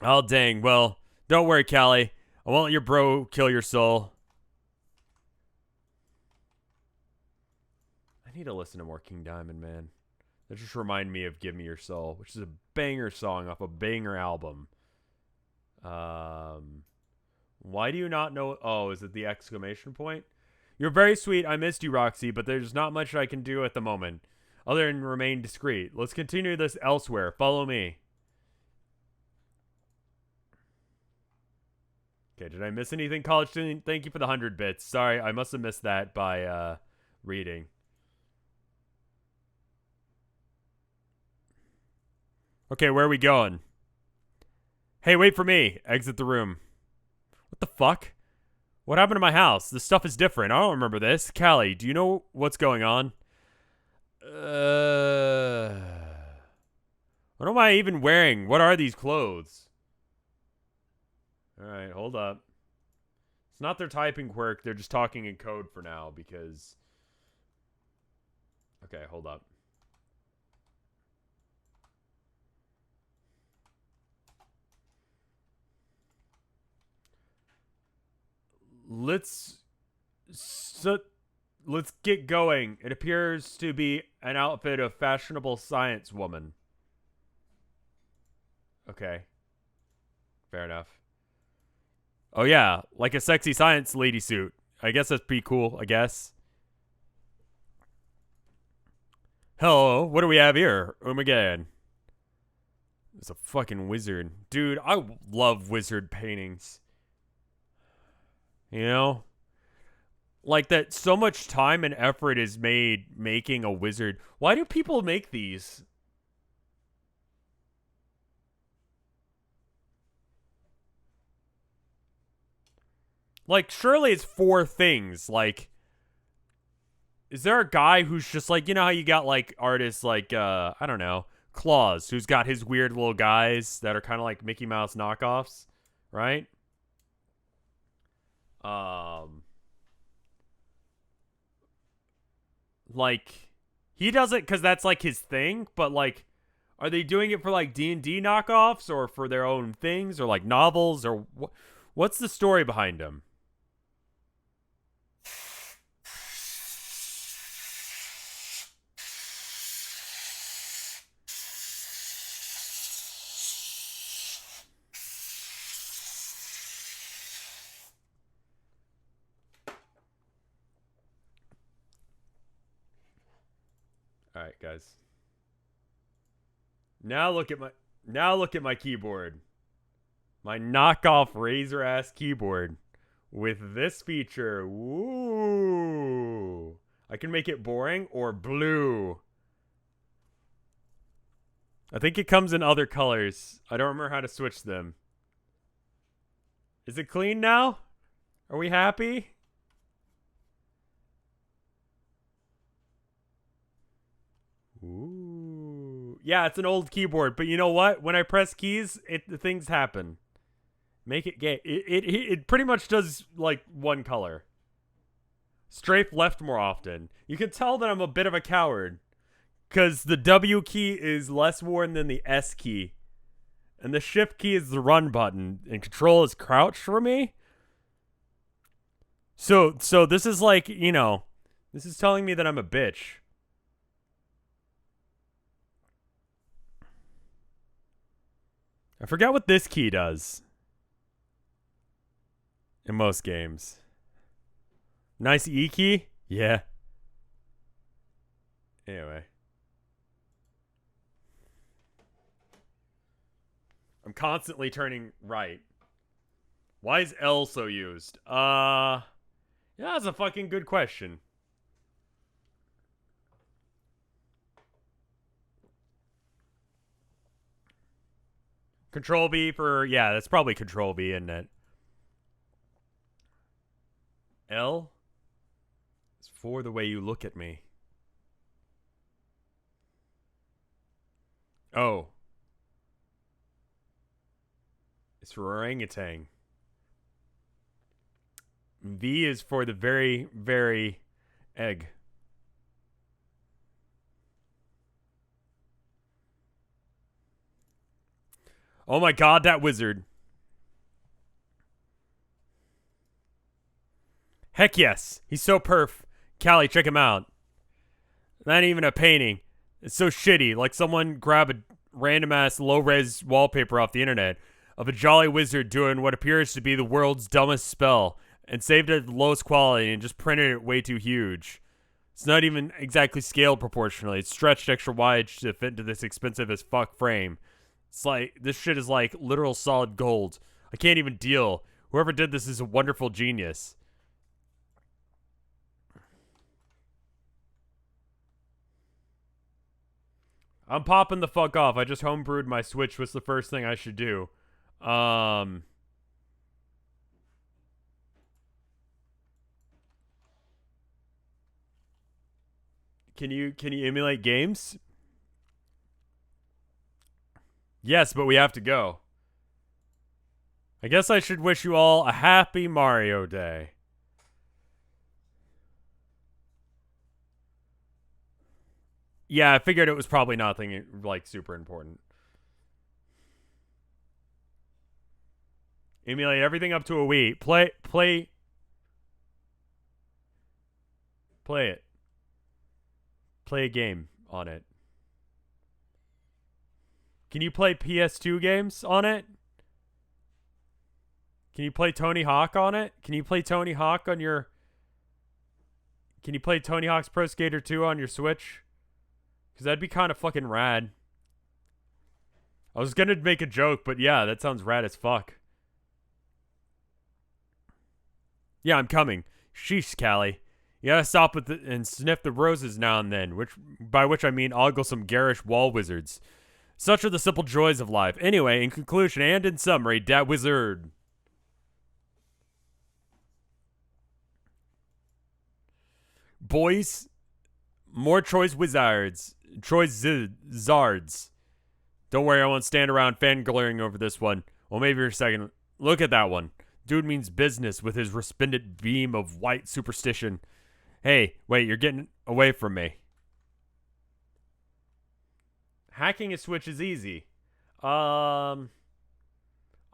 Oh, dang. Well, don't worry, Callie. I won't let your bro kill your soul. I need to listen to more King Diamond, man. That just remind me of Give Me Your Soul, which is a banger song off a banger album. Why do you not know? Oh, is it the exclamation point? You're very sweet. I missed you, Roxy, but there's not much I can do at the moment other than remain discreet. Let's continue this elsewhere. Follow me. Okay, did I miss anything, college student? Thank you for the 100 bits. Sorry, I must have missed that by reading. Okay, where are we going? Hey, wait for me. Exit the room. What the fuck? What happened to my house? This stuff is different. I don't remember this. Callie, do you know what's going on? What am I even wearing? What are these clothes? Alright, hold up. It's not their typing quirk. They're just talking in code for now because... Okay, hold up. Let's get going. It appears to be an outfit of fashionable science woman. Okay. Fair enough. Oh yeah, like a sexy science lady suit. I guess that's pretty cool, I guess. Hello, what do we have here? Oh my god. It's a fucking wizard. Dude, I love wizard paintings. You know? Like that so much time and effort is made making a wizard. Why do people make these? Like, surely it's 4 things. Like, is there a guy who's just like, you know how you got like artists like, I don't know, Claus, who's got his weird little guys that are kind of like Mickey Mouse knockoffs, right? Like, he does it because that's like his thing, but like, are they doing it for like D&D knockoffs or for their own things or like novels or what's the story behind them? All right, guys. Now look at my keyboard. My knockoff Razer ass keyboard with this feature. Ooh. I can make it boring or blue. I think it comes in other colors. I don't remember how to switch them. Is it clean now? Are we happy? Ooh. Yeah, it's an old keyboard, but you know what? When I press keys, things happen. Make it gay. It pretty much does like one color. Strafe left more often. You can tell that I'm a bit of a coward. Because the W key is less worn than the S key. And the shift key is the run button. And control is crouch for me. So this is like, you know, this is telling me that I'm a bitch. I forgot what this key does. In most games. Nice E key? Yeah. Anyway. I'm constantly turning right. Why is L so used? Yeah, that's a fucking good question. Control B for, yeah, that's probably Control B, isn't it? L is for the way you look at me. O is for orangutan. V is for the very, very egg. Oh my god, that wizard. Heck yes. He's so perf. Callie, check him out. Not even a painting. It's so shitty. Like someone grab a random ass low res wallpaper off the internet of a jolly wizard doing what appears to be the world's dumbest spell and saved it at the lowest quality and just printed it way too huge. It's not even exactly scaled proportionally. It's stretched extra wide to fit into this expensive as fuck frame. It's like, this shit is like literal solid gold. I can't even deal. Whoever did this is a wonderful genius. I'm popping the fuck off. I just homebrewed my Switch. What's the first thing I should do? Um, can you emulate games? Yes, but we have to go. I guess I should wish you all a happy Mario Day. Yeah, I figured it was probably nothing like super important. Emulate everything up to a Wii. Play it. Play a game on it. Can you play PS2 games on it? Can you play Tony Hawk on it? Can you play Tony Hawk on your... Can you play Tony Hawk's Pro Skater 2 on your Switch? Because that'd be kind of fucking rad. I was gonna make a joke, but yeah, that sounds rad as fuck. Yeah, I'm coming. Sheesh, Callie. You gotta stop with and sniff the roses now and then, by which I mean ogle some garish wall wizards. Such are the simple joys of life. Anyway, in conclusion and in summary, dat wizard. Boys, more choice wizards. Choice zards. Don't worry, I won't stand around fangirling over this one. Well, maybe for a second. Look at that one. Dude means business with his resplendent beam of white superstition. Hey, wait, you're getting away from me. Hacking a Switch is easy. I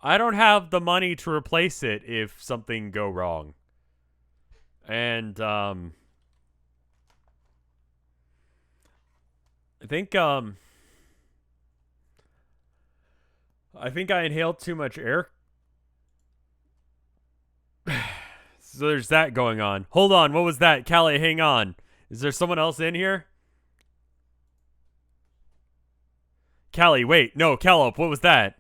don't have the money to replace it if something go wrong. And, I think I inhaled too much air. So there's that going on. Hold on, what was that? Callie, hang on. Is there someone else in here? Callie, wait. No, Callop, what was that?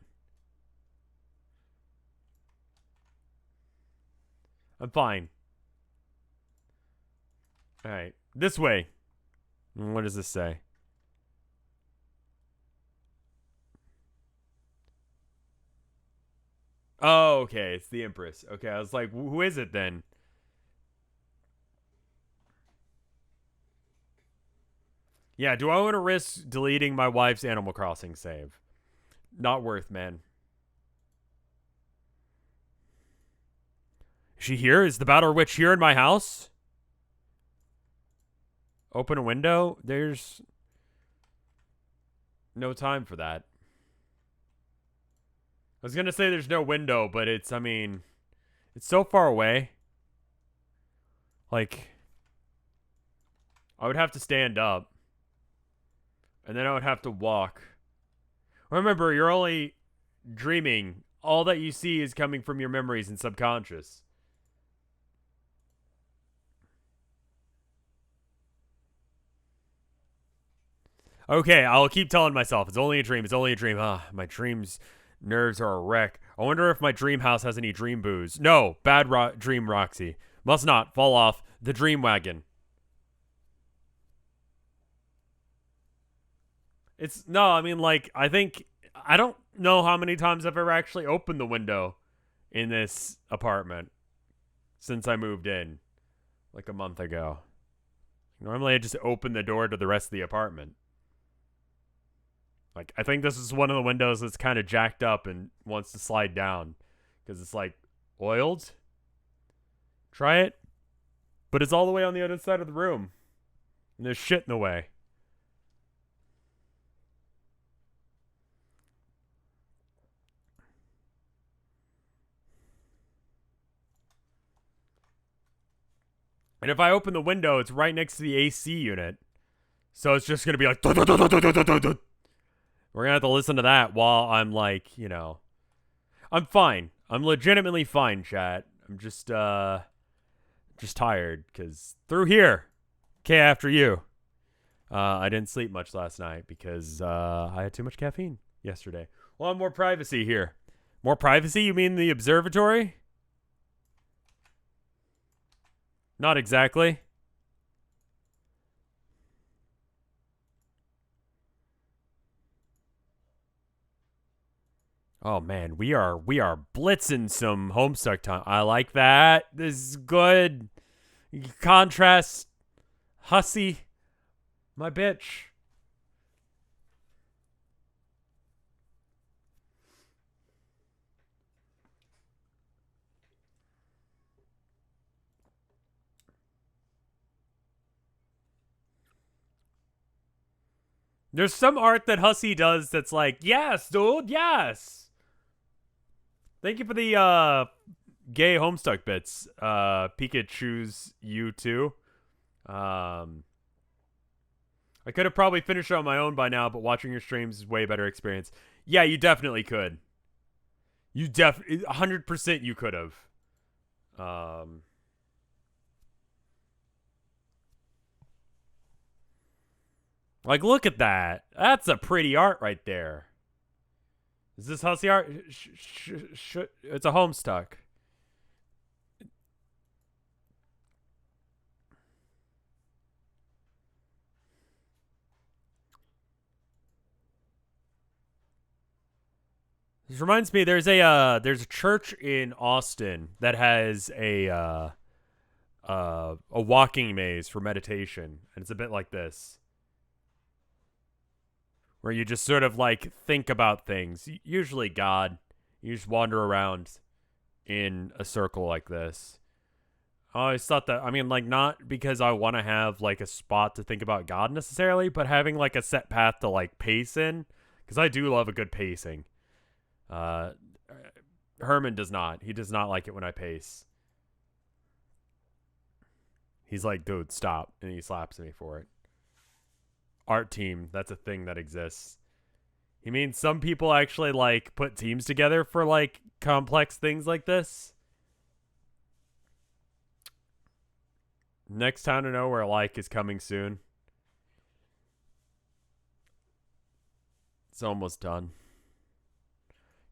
I'm fine. Alright. This way. What does this say? Oh, okay. It's the Empress. Okay, I was like, who is it then? Yeah, do I want to risk deleting my wife's Animal Crossing save? Not worth, man. Is she here? Is the Battle Witch here in my house? Open a window? There's no time for that. I was gonna say there's no window, but it's so far away. Like, I would have to stand up. And then I would have to walk. Remember, you're only dreaming. All that you see is coming from your memories and subconscious. Okay, I'll keep telling myself, it's only a dream, it's only a dream. My dreams... Nerves are a wreck. I wonder if my dream house has any dream booze. No, bad dream Roxy. Must not fall off the dream wagon. It's no, I mean like I don't know how many times I've ever actually opened the window in this apartment since I moved in like a month ago. Normally I just open the door to the rest of the apartment. Like, I think this is one of the windows that's kind of jacked up and wants to slide down. Because it's, like, oiled. Try it. But it's all the way on the other side of the room. And there's shit in the way. And if I open the window, it's right next to the AC unit. So it's just going to be like... We're going to have to listen to that while I'm like, you know. I'm fine. I'm legitimately fine, chat. I'm just tired. Because through here. Okay, after you. I didn't sleep much last night because I had too much caffeine yesterday. Well, more privacy here. More privacy? You mean the observatory? Not exactly. Oh man, we are blitzing some Homestuck time. I like that. This is good. Contrast, hussy, my bitch. There's some art that Hussy does that's like, yes, dude, yes. Thank you for the gay Homestuck bits. Pikachu's you too. I could have probably finished it on my own by now, but watching your streams is way better experience. Yeah, you definitely could. 100% you could have. Like, look at that. That's a pretty art right there. Is this Hussy art? It's a Homestuck. This reminds me, there's a church in Austin that has a walking maze for meditation, and it's a bit like this, where you just sort of like think about things. Usually God. You just wander around in a circle like this. I always thought that, I mean, like, not because I want to have like a spot to think about God necessarily, but having like a set path to like pace in, because I do love a good pacing. Herman does not. He does not like it when I pace. He's like, dude, stop. And he slaps me for it. Art team, that's a thing that exists. He means some people actually like put teams together for like complex things like this. Next Town to Nowhere like is coming soon. It's almost done.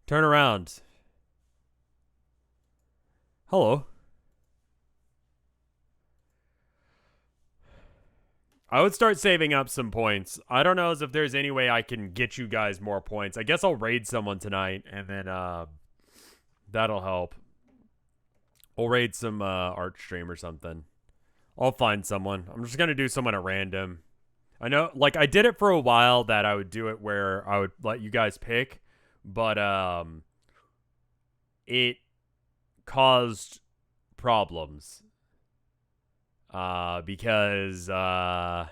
Turn around. Hello. I would start saving up some points. I don't know if there's any way I can get you guys more points. I guess I'll raid someone tonight, and then that'll help. We'll raid some art stream or something. I'll find someone. I'm just going to do someone at random. I know, like, I did it for a while that I would do it where I would let you guys pick, but it caused problems because I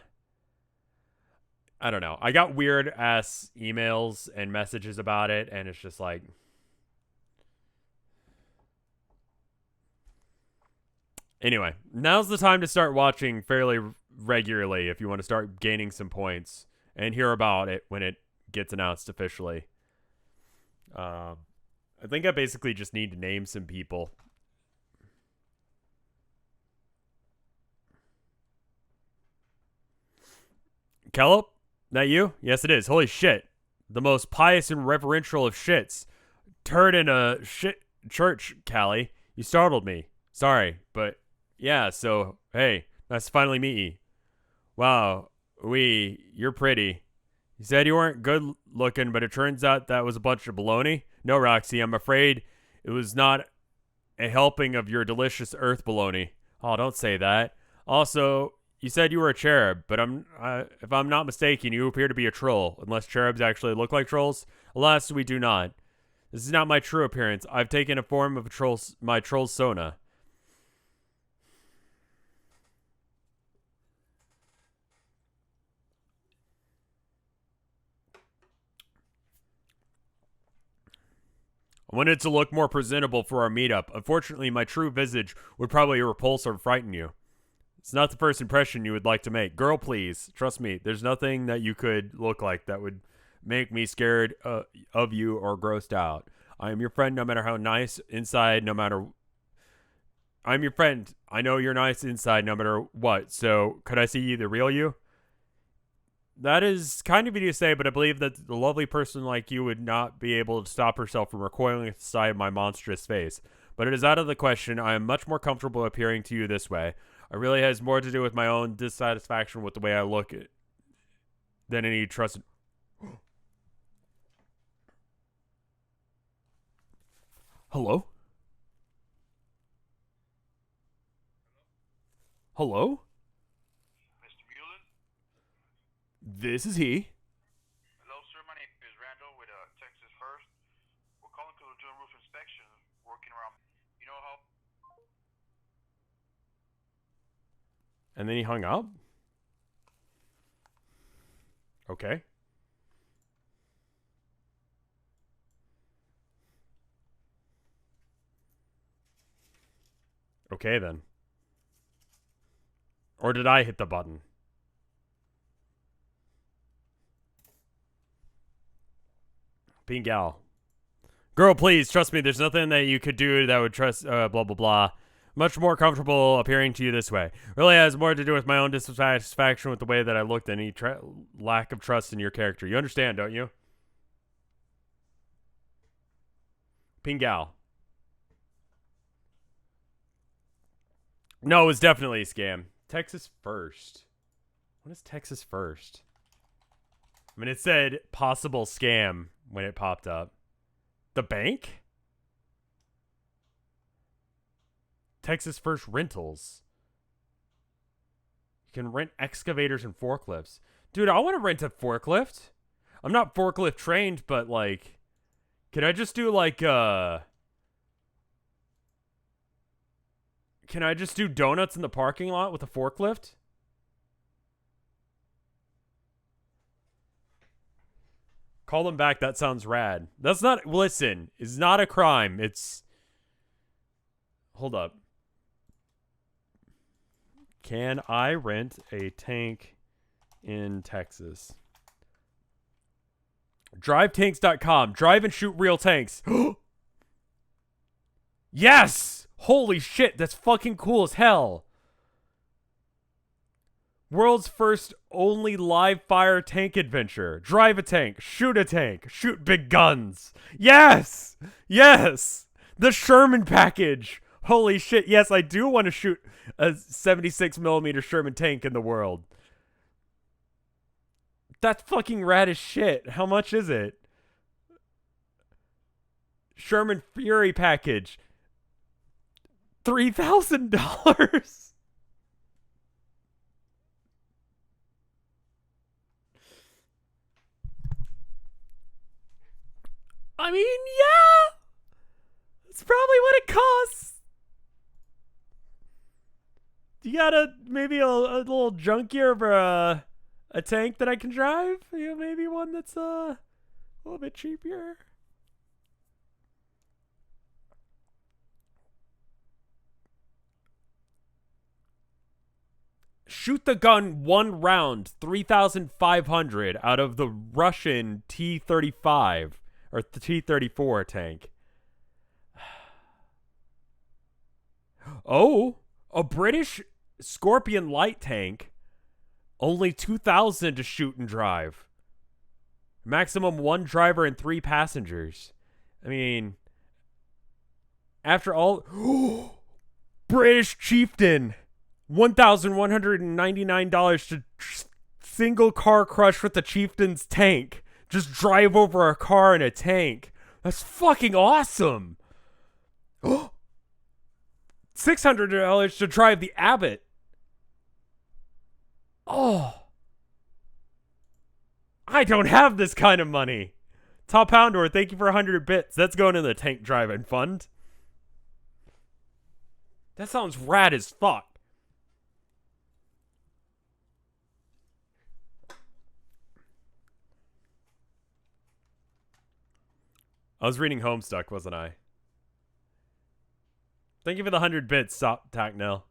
don't know. I got weird ass emails and messages about it, and it's just like, anyway, now's the time to start watching fairly regularly if you want to start gaining some points and hear about it when it gets announced officially. I think I basically just need to name some people. Kellop? That you? Yes, it is. Holy shit. The most pious and reverential of shits. Turd in a shit church, Callie. You startled me. Sorry, but yeah, so, hey, nice to finally meet you. Wow, you're pretty. You said you weren't good looking, but it turns out that was a bunch of baloney. No, Roxy, I'm afraid it was not a helping of your delicious earth baloney. Oh, don't say that. Also, you said you were a cherub, but if I'm not mistaken, you appear to be a troll, unless cherubs actually look like trolls. Alas, we do not. This is not my true appearance. I've taken a form of my troll sona. I wanted to look more presentable for our meetup. Unfortunately, my true visage would probably repulse or frighten you. It's not the first impression you would like to make. Girl, please. Trust me, there's nothing that you could look like that would make me scared of you or grossed out. I am your friend no matter how nice inside, no matter... I'm your friend. I know you're nice inside no matter what, so could I see the real you? That is kind of easy to say, but I believe that the lovely person like you would not be able to stop herself from recoiling at the sight of my monstrous face. But it is out of the question. I am much more comfortable appearing to you this way. It really has more to do with my own dissatisfaction with the way I look than any trust. Hello? Hello? Mr. Mullen? This is he. Hello, sir. My name is Randall with Texas First. We're calling because we're doing roof inspections, working around. You know how? And then he hung up? Okay. Okay, then. Or did I hit the button? Pingal. Girl, please, trust me, there's nothing that you could do that would trust, blah, blah, blah. Much more comfortable appearing to you this way. Really has more to do with my own dissatisfaction with the way that I looked and any lack of trust in your character. You understand, don't you? Pingal. No, it was definitely a scam. Texas First. What is Texas First? I mean, it said possible scam when it popped up. The bank? Texas First Rentals. You can rent excavators and forklifts. Dude, I want to rent a forklift. I'm not forklift trained, but like, can I just do like, can I just do donuts in the parking lot with a forklift? Call them back. That sounds rad. That's not, listen, it's not a crime. It's, hold up. Can I rent a tank in Texas? DriveTanks.com. Drive and shoot real tanks. Yes! Holy shit, that's fucking cool as hell. World's first only live fire tank adventure. Drive a tank, shoot big guns. Yes! Yes! The Sherman package. Holy shit, yes, I do want to shoot a 76mm Sherman tank in the world. That's fucking rad as shit. How much is it? Sherman Fury package. $3,000. I mean, yeah. It's probably what it costs. You got maybe a little junkier for a tank that I can drive? You know, maybe one that's a little bit cheaper. Shoot the gun one round, 3,500 out of the Russian T-35 or the T-34 tank. Oh, a British Scorpion light tank, only 2,000 to shoot and drive. Maximum 1 driver and 3 passengers. I mean, after all, British Chieftain. $1,199 to single car crush with the Chieftain's tank. Just drive over a car in a tank. That's fucking awesome. $600 to drive the Abbott. Oh. I don't have this kind of money. Top Poundor, thank you for 100 bits. That's going in the tank driving fund. That sounds rad as fuck. I was reading Homestuck, wasn't I? Thank you for the 100 bits, Tacknell.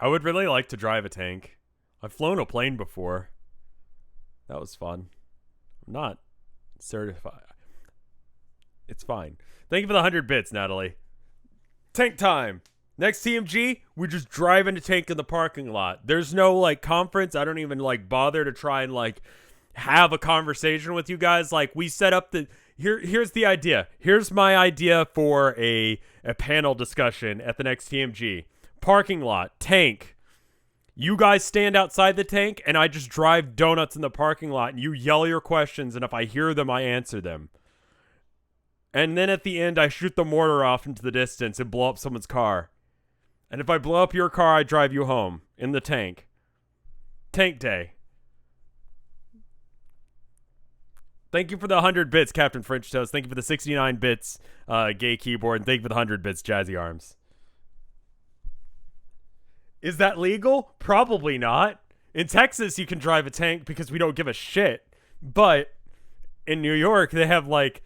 I would really like to drive a tank. I've flown a plane before. That was fun. I'm not certified. It's fine. Thank you for the 100 bits, Natalie. Tank time. Next TMG, we just drive in a tank in the parking lot. There's no, like, conference. I don't even, like, bother to try and, like, have a conversation with you guys. Like, we set up the... Here's the idea. Here's my idea for a panel discussion at the next TMG. Parking lot, tank. You guys stand outside the tank, and I just drive donuts in the parking lot, and you yell your questions, and if I hear them, I answer them. And then at the end, I shoot the mortar off into the distance and blow up someone's car. And if I blow up your car, I drive you home in the tank. Tank day. Thank you for the 100 bits, Captain French Toast. Thank you for the 69 bits, Gay Keyboard. And thank you for the 100 bits, Jazzy Arms. Is that legal? Probably not. In Texas, you can drive a tank because we don't give a shit. But in New York, they have, like,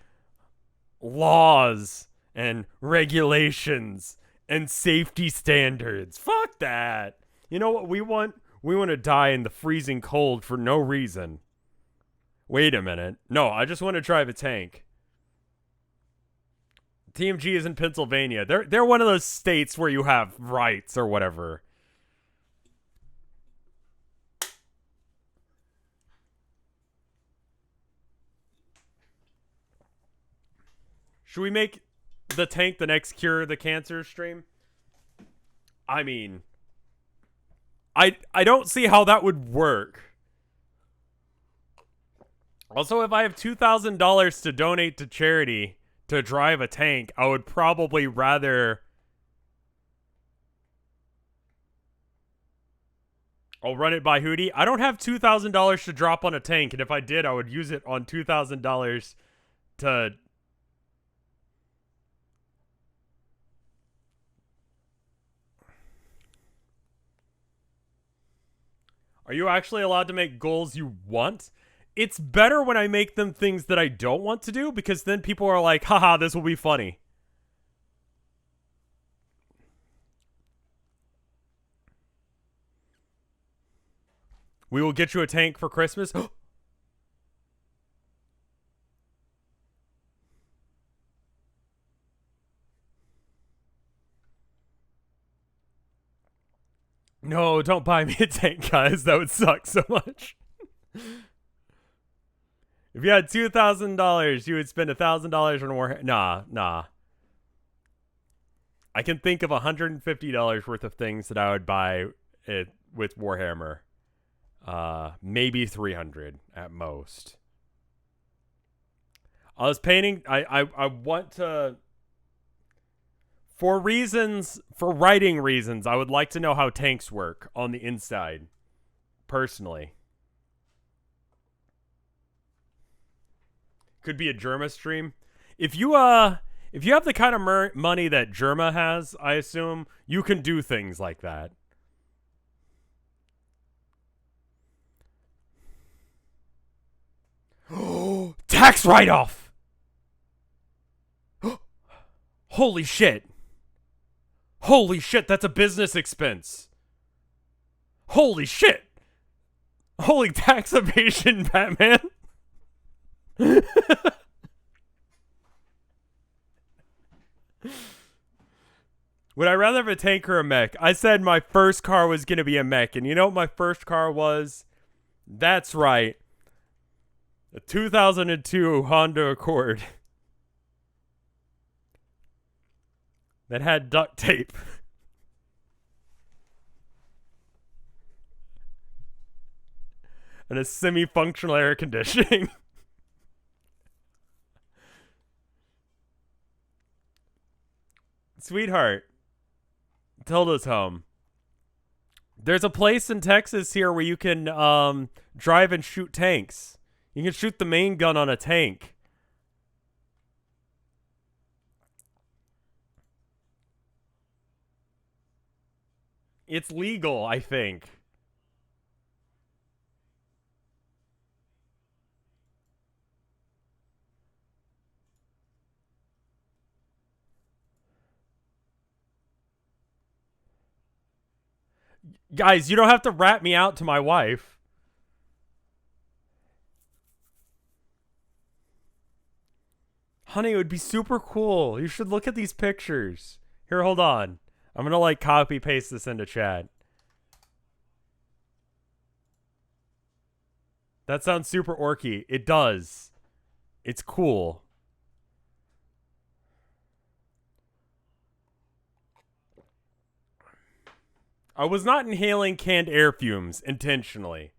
laws and regulations and safety standards. Fuck that. You know what we want? We want to die in the freezing cold for no reason. Wait a minute. No, I just want to drive a tank. TMG is in Pennsylvania. They're one of those states where you have rights or whatever. Should we make the tank the next Cure the Cancer stream? I mean, I don't see how that would work. Also, if I have $2,000 to donate to charity to drive a tank, I would probably rather... I'll run it by Hootie. I don't have $2,000 to drop on a tank, and if I did, I would use it on $2,000 to... Are you actually allowed to make goals you want? It's better when I make them things that I don't want to do, because then people are like, haha, this will be funny. We will get you a tank for Christmas. No, don't buy me a tank, guys. That would suck so much. If you had $2,000, you would spend $1,000 on Warhammer. Nah. I can think of $150 worth of things that I would buy it with Warhammer. Maybe 300 at most. I was painting. I want to. For writing reasons, I would like to know how tanks work on the inside, personally. Could be a Germa stream. If you have the kind of money that Germa has, I assume, you can do things like that. Tax write-off! Holy shit! Holy shit, that's a business expense. Holy shit. Holy tax evasion, Batman. Would I rather have a tank or a mech? I said my first car was going to be a mech. And you know what my first car was? That's right. A 2002 Honda Accord. That had duct tape. And a semi-functional air conditioning. Sweetheart. Tilda's home. There's a place in Texas here where you can drive and shoot tanks. You can shoot the main gun on a tank. It's legal, I think. Guys, you don't have to rat me out to my wife. Honey, it would be super cool. You should look at these pictures. Here, hold on. I'm gonna like copy paste this into chat. That sounds super orky. It does. It's cool. I was not inhaling canned air fumes intentionally.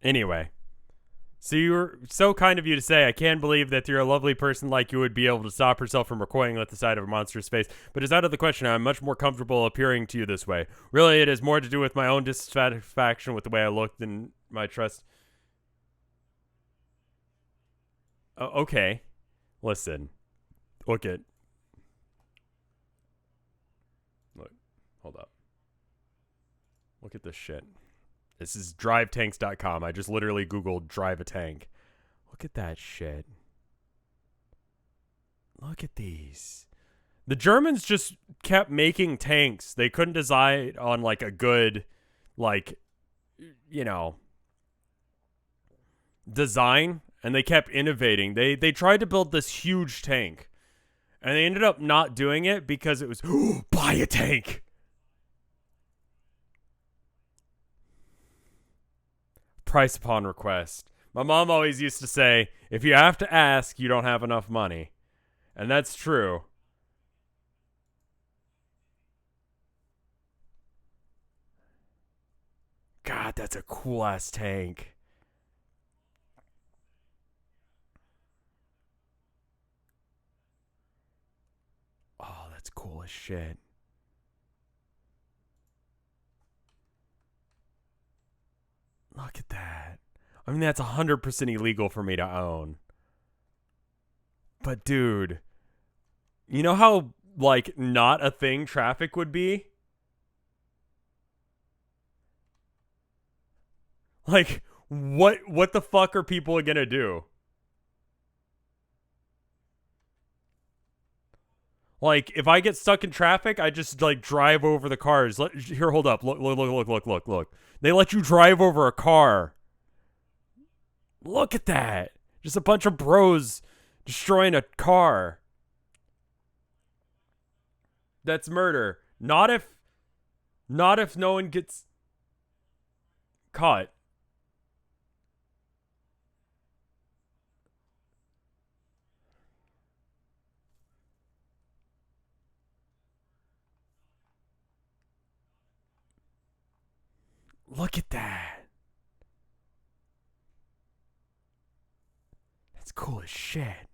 Anyway. So you were so kind of you to say, I can't believe that you're a lovely person like you would be able to stop herself from recoiling at the sight of a monstrous face. But it's out of the question. I'm much more comfortable appearing to you this way. Really, it has more to do with my own dissatisfaction with the way I look than my trust. Okay. Listen. Look at. Look. Hold up. Look at this shit. This is drivetanks.com. I just literally Googled drive a tank. Look at that shit. Look at these. The Germans just kept making tanks. They couldn't decide on like a good, like, you know, design, and they kept innovating. They tried to build this huge tank, and they ended up not doing it because it was buy a tank. Price upon request. My mom always used to say, if you have to ask, you don't have enough money. And that's true. God, that's a cool ass tank. Oh, that's cool as shit. Look at that. I mean, that's 100% illegal for me to own. But dude, you know how like not a thing traffic would be? Like what the fuck are people going to do? Like if I get stuck in traffic, I just like drive over the cars. Here, hold up. Look. They let you drive over a car. Look at that. Just a bunch of bros destroying a car. That's murder. Not if no one gets caught. Look at that. That's cool as shit.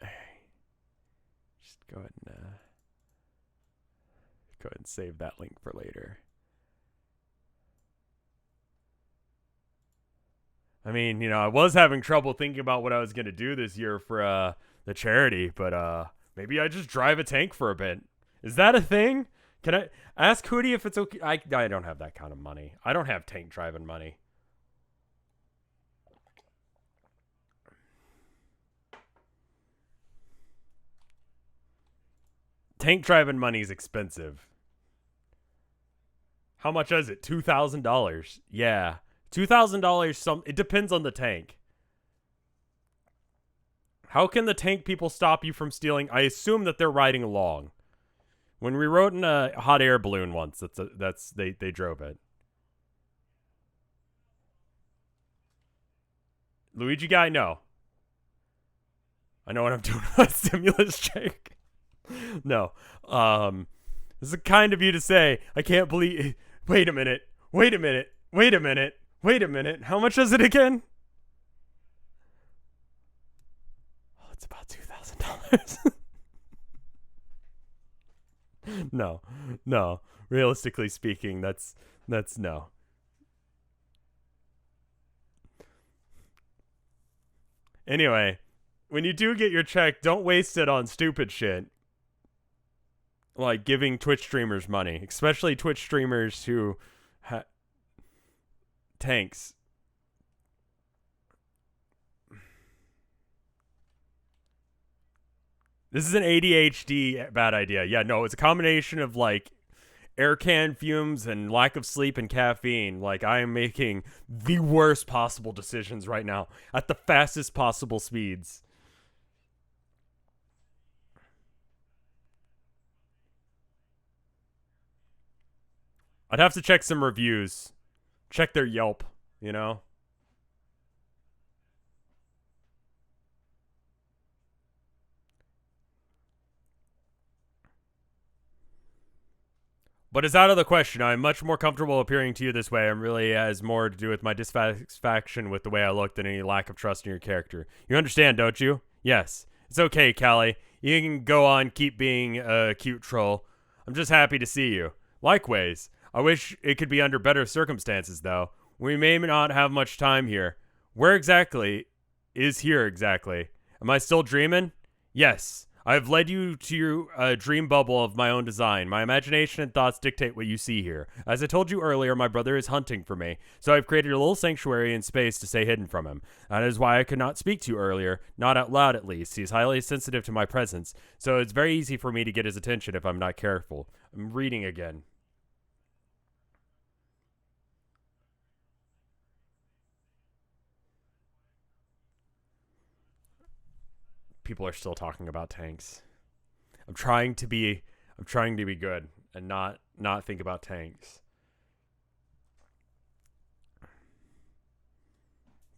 Hey, just go ahead and save that link for later. I mean, you know, I was having trouble thinking about what I was gonna do this year for the charity, but maybe I just drive a tank for a bit. Is that a thing? Can I ask Hootie if it's okay? I don't have that kind of money. I don't have tank driving money. Tank driving money is expensive. How much is it? $2,000. Yeah. $2,000. It depends on the tank. How can the tank people stop you from stealing? I assume that they're riding along. When we rode in a hot air balloon once, they drove it. Luigi guy, no. I know what I'm doing with a stimulus check. No. This is kind of you to say. I can't believe. Wait a minute. How much is it again? Oh, it's about $2,000. No. Realistically speaking, that's no. Anyway, when you do get your check, don't waste it on stupid shit. Like giving Twitch streamers money, especially Twitch streamers who tanks. This is an ADHD bad idea. Yeah, no, it's a combination of like air can fumes and lack of sleep and caffeine. Like I am making the worst possible decisions right now at the fastest possible speeds. I'd have to check some reviews. Check their Yelp, you know? But it's out of the question. I'm much more comfortable appearing to you this way. It really has more to do with my dissatisfaction with the way I look than any lack of trust in your character. You understand, don't you? Yes. It's okay, Callie. You can go on, keep being a cute troll. I'm just happy to see you. Likewise. I wish it could be under better circumstances, though. We may not have much time here. Where exactly is here exactly? Am I still dreaming? Yes. I have led you to a dream bubble of my own design. My imagination and thoughts dictate what you see here. As I told you earlier, my brother is hunting for me, so I've created a little sanctuary in space to stay hidden from him. That is why I could not speak to you earlier, not out loud at least. He's highly sensitive to my presence, so it's very easy for me to get his attention if I'm not careful. I'm reading again. People are still talking about tanks. I'm trying to be good and not think about tanks.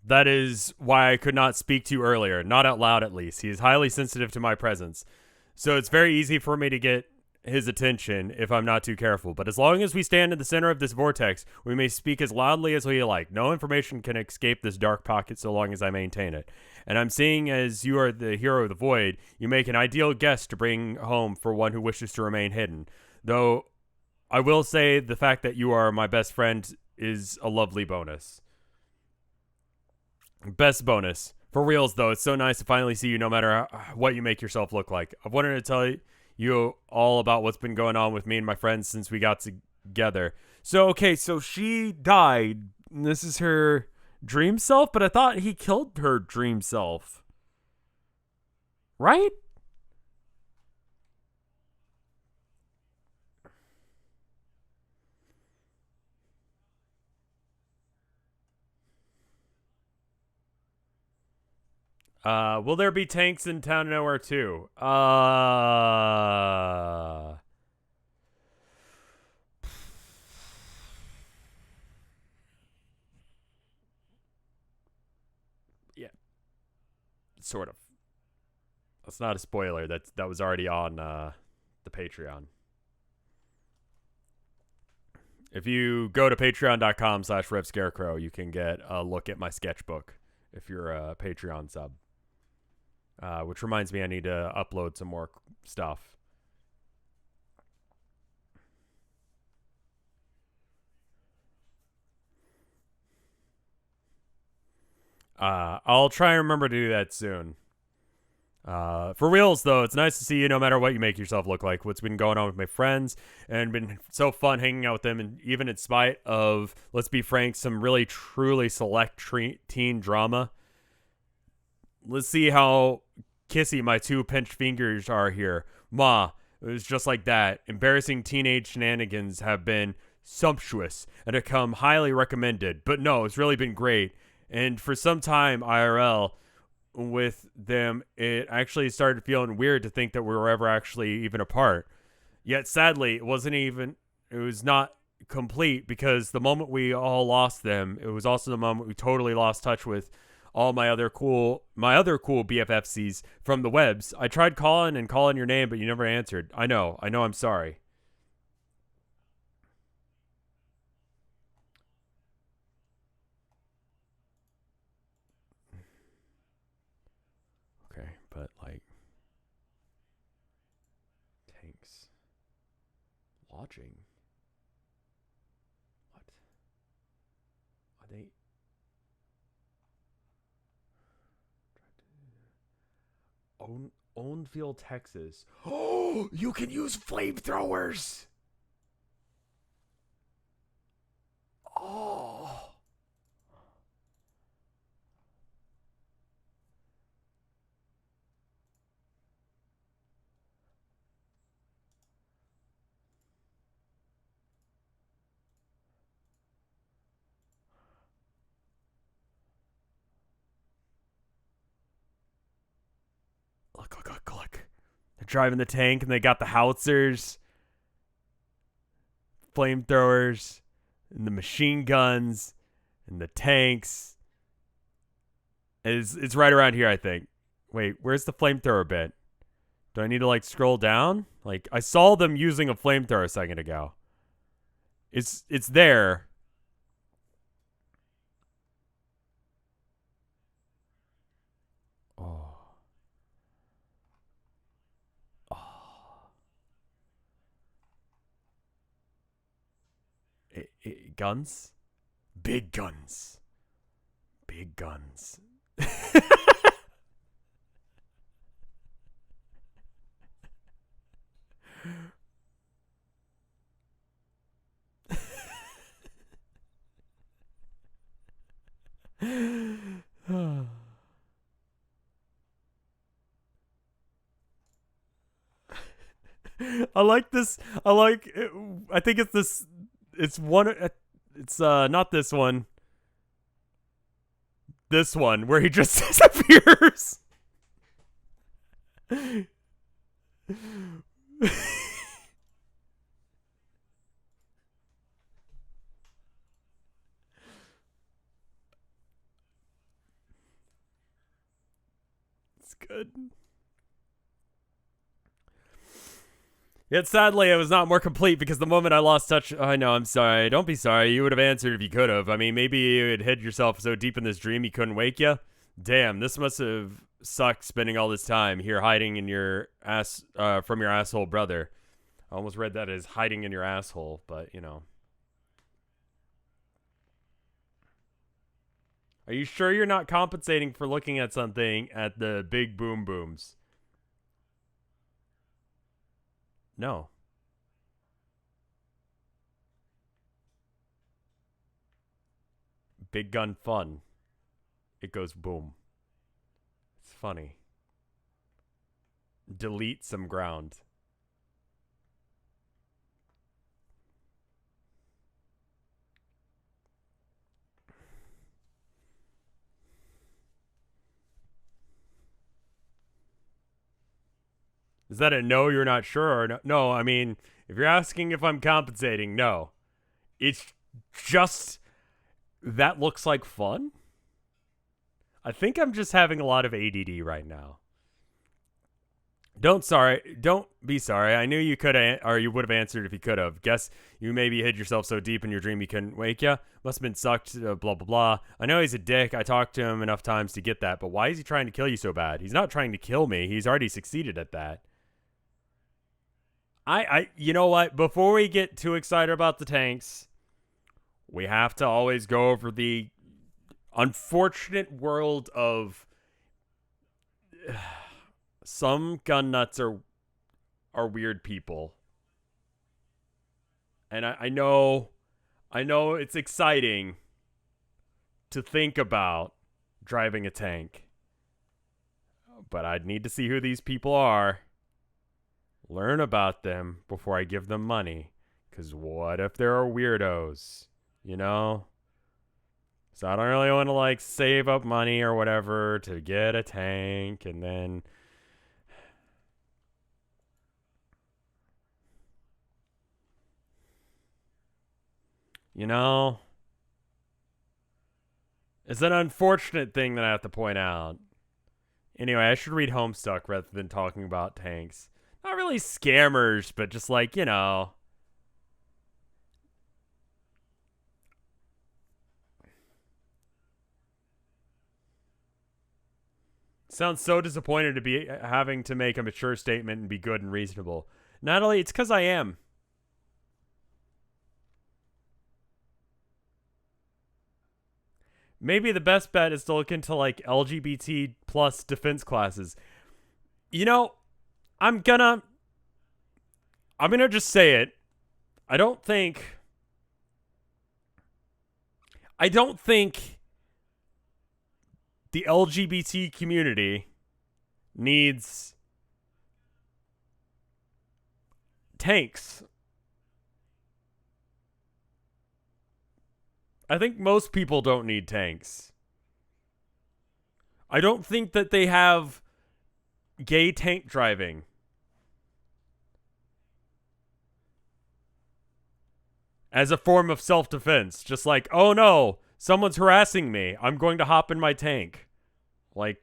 That is why I could not speak to you earlier, not out loud at least. He is highly sensitive to my presence. So it's very easy for me to get his attention if I'm not too careful. But as long as we stand in the center of this vortex, we may speak as loudly as we like. No information can escape this dark pocket so long as I maintain it. And I'm seeing as you are the hero of the void, you make an ideal guest to bring home for one who wishes to remain hidden. Though I will say the fact that you are my best friend is a lovely bonus. Best bonus. For reals, though, it's so nice to finally see you no matter what you make yourself look like. I've wanted to tell you all about what's been going on with me and my friends since we got together. So, okay, so she died. This is her dream self, but I thought he killed her dream self. Right? Will there be tanks in Town Nowhere too? Yeah, sort of. That's not a spoiler. That was already on the Patreon. If you go to patreon.com/RevScarecrow, you can get a look at my sketchbook if you're a Patreon sub. Which reminds me, I need to upload some more stuff. I'll try and remember to do that soon. For reals, though, it's nice to see you no matter what you make yourself look like. What's been going on with my friends, and been so fun hanging out with them, and even in spite of, let's be frank, some really truly select teen drama. Let's see how kissy my two pinched fingers are here. Ma, it was just like that. Embarrassing teenage shenanigans have been sumptuous and have come highly recommended. But no, it's really been great. And for some time, IRL, with them, it actually started feeling weird to think that we were ever actually even apart. Yet sadly, it was not complete, because the moment we all lost them, it was also the moment we totally lost touch with all my other cool BFFCs from the webs. I tried calling your name, but you never answered. I know, I'm sorry. Okay, but like tanks. Lodging. What? Are they Ownfield, Texas? Oh, you can use flamethrowers. Oh. Look. They're driving the tank and they got the howitzers, flamethrowers, and the machine guns, and the tanks. It's right around here, I think. Wait, where's the flamethrower bit? Do I need to like scroll down? Like, I saw them using a flamethrower a second ago. It's there. Oh. Oh. Guns? Big guns. Big guns. I like this. I think it's this. It's one. It's not this one. This one where he just disappears. It's good. Yet sadly, it was not more complete because the moment I lost touch. Oh, I know, I'm sorry. Don't be sorry. You would have answered if you could have. I mean, maybe you had hid yourself so deep in this dream he couldn't wake you. Damn, this must have sucked spending all this time here hiding in your ass from your asshole brother. I almost read that as hiding in your asshole, but you know. Are you sure you're not compensating for looking at something at the big boom booms? No. Big gun fun. It goes boom. It's funny. Delete some ground. Is that a no, you're not sure? Or no? No, I mean, if you're asking if I'm compensating, no. It's just that looks like fun. I think I'm just having a lot of ADD right now. Don't be sorry. I knew you could or you would have answered if you could have. Guess you maybe hid yourself so deep in your dream he couldn't wake you. Must have been sucked, blah, blah, blah. I know he's a dick. I talked to him enough times to get that, but why is he trying to kill you so bad? He's not trying to kill me. He's already succeeded at that. You know what? Before we get too excited about the tanks, we have to always go over the unfortunate world of some gun nuts are weird people. And I know it's exciting to think about driving a tank. But I'd need to see who these people are. Learn about them before I give them money. Because what if there are weirdos? You know? So I don't really want to like save up money or whatever to get a tank and then you know, it's an unfortunate thing that I have to point out. Anyway, I should read Homestuck rather than talking about tanks. Not really scammers, but just like, you know. Sounds so disappointed to be having to make a mature statement and be good and reasonable. Natalie, it's because I am. Maybe the best bet is to look into like LGBT plus defense classes. You know, I'm gonna just say it. I don't think the LGBT community needs tanks. I think most people don't need tanks. I don't think that they have gay tank driving. As a form of self-defense. Just like, oh no, someone's harassing me. I'm going to hop in my tank. Like,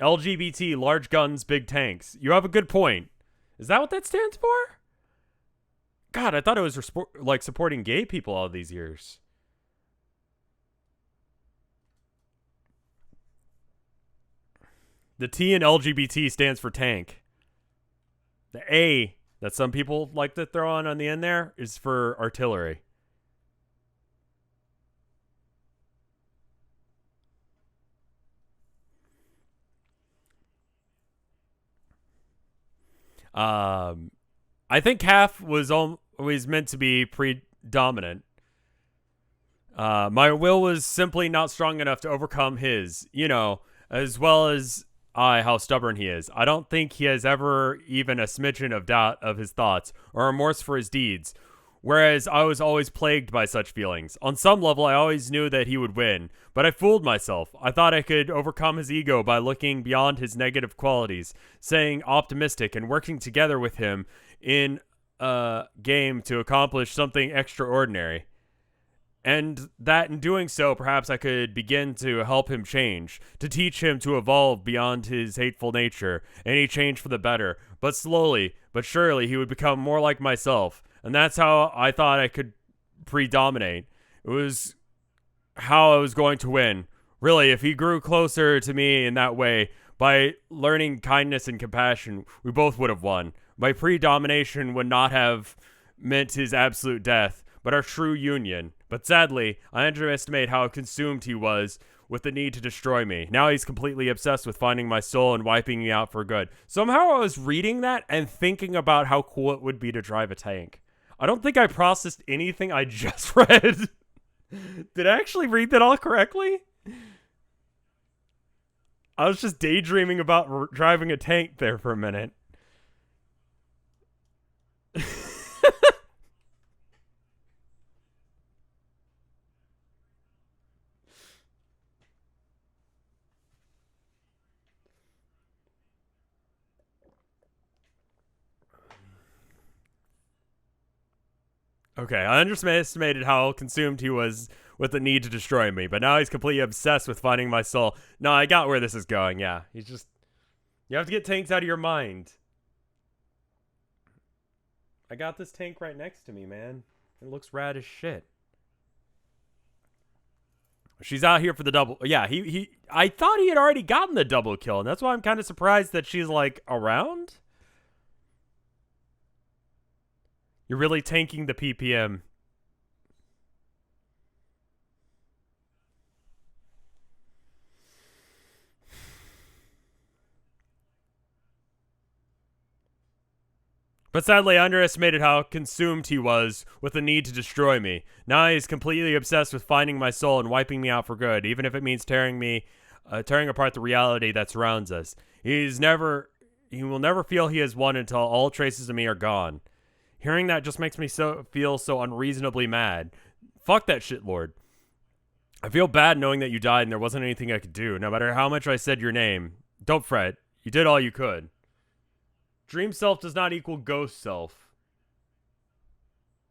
LGBT, large guns, big tanks. You have a good point. Is that what that stands for? God, I thought it was like supporting gay people all these years. The T in LGBT stands for tank. The A that some people like to throw on the end there is for artillery. I think half was always meant to be predominant. My will was simply not strong enough to overcome his, as well as how stubborn he is. I don't think he has ever even a smidgen of doubt of his thoughts or remorse for his deeds, whereas I was always plagued by such feelings. On some level, I always knew that he would win, but I fooled myself. I thought I could overcome his ego by looking beyond his negative qualities, staying optimistic, and working together with him in a game to accomplish something extraordinary. And that in doing so, perhaps I could begin to help him change, to teach him to evolve beyond his hateful nature, and he changed for the better. But slowly, but surely, he would become more like myself. And that's how I thought I could predominate. It was how I was going to win. Really, if he grew closer to me in that way, by learning kindness and compassion, we both would have won. My predomination would not have meant his absolute death, but our true union. But sadly, I underestimate how consumed he was with the need to destroy me. Now he's completely obsessed with finding my soul and wiping me out for good. Somehow I was reading that and thinking about how cool it would be to drive a tank. I don't think I processed anything I just read. Did I actually read that all correctly? I was just daydreaming about driving a tank there for a minute. Okay, I underestimated how consumed he was with the need to destroy me, but now he's completely obsessed with finding my soul. No, I got where this is going, yeah. He's just... You have to get tanks out of your mind. I got this tank right next to me, man. It looks rad as shit. She's out here for the double... Yeah, I thought he had already gotten the double kill, and that's why I'm kind of surprised that she's, like, around. You're really tanking the PPM. But sadly, I underestimated how consumed he was with the need to destroy me. Now he's completely obsessed with finding my soul and wiping me out for good, even if it means tearing apart the reality that surrounds us. He will never feel he has won until all traces of me are gone. Hearing that just makes me feel so unreasonably mad. Fuck that shit, Lord. I feel bad knowing that you died and there wasn't anything I could do, no matter how much I said your name. Don't fret. You did all you could. Dream self does not equal ghost self.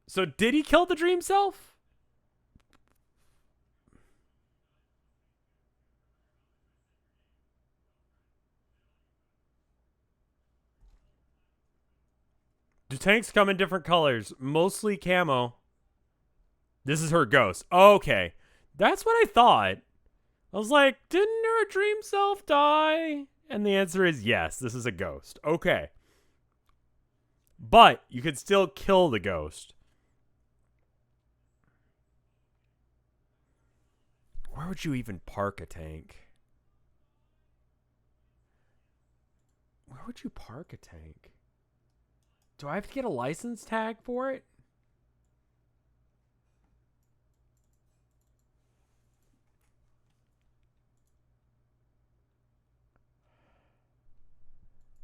So did he kill the dream self? Do tanks come in different colors? Mostly camo. This is her ghost. Okay. That's what I thought. I was like, didn't her dream self die? And the answer is yes, this is a ghost. Okay. But you could still kill the ghost. Where would you even park a tank? Where would you park a tank? Do I have to get a license tag for it?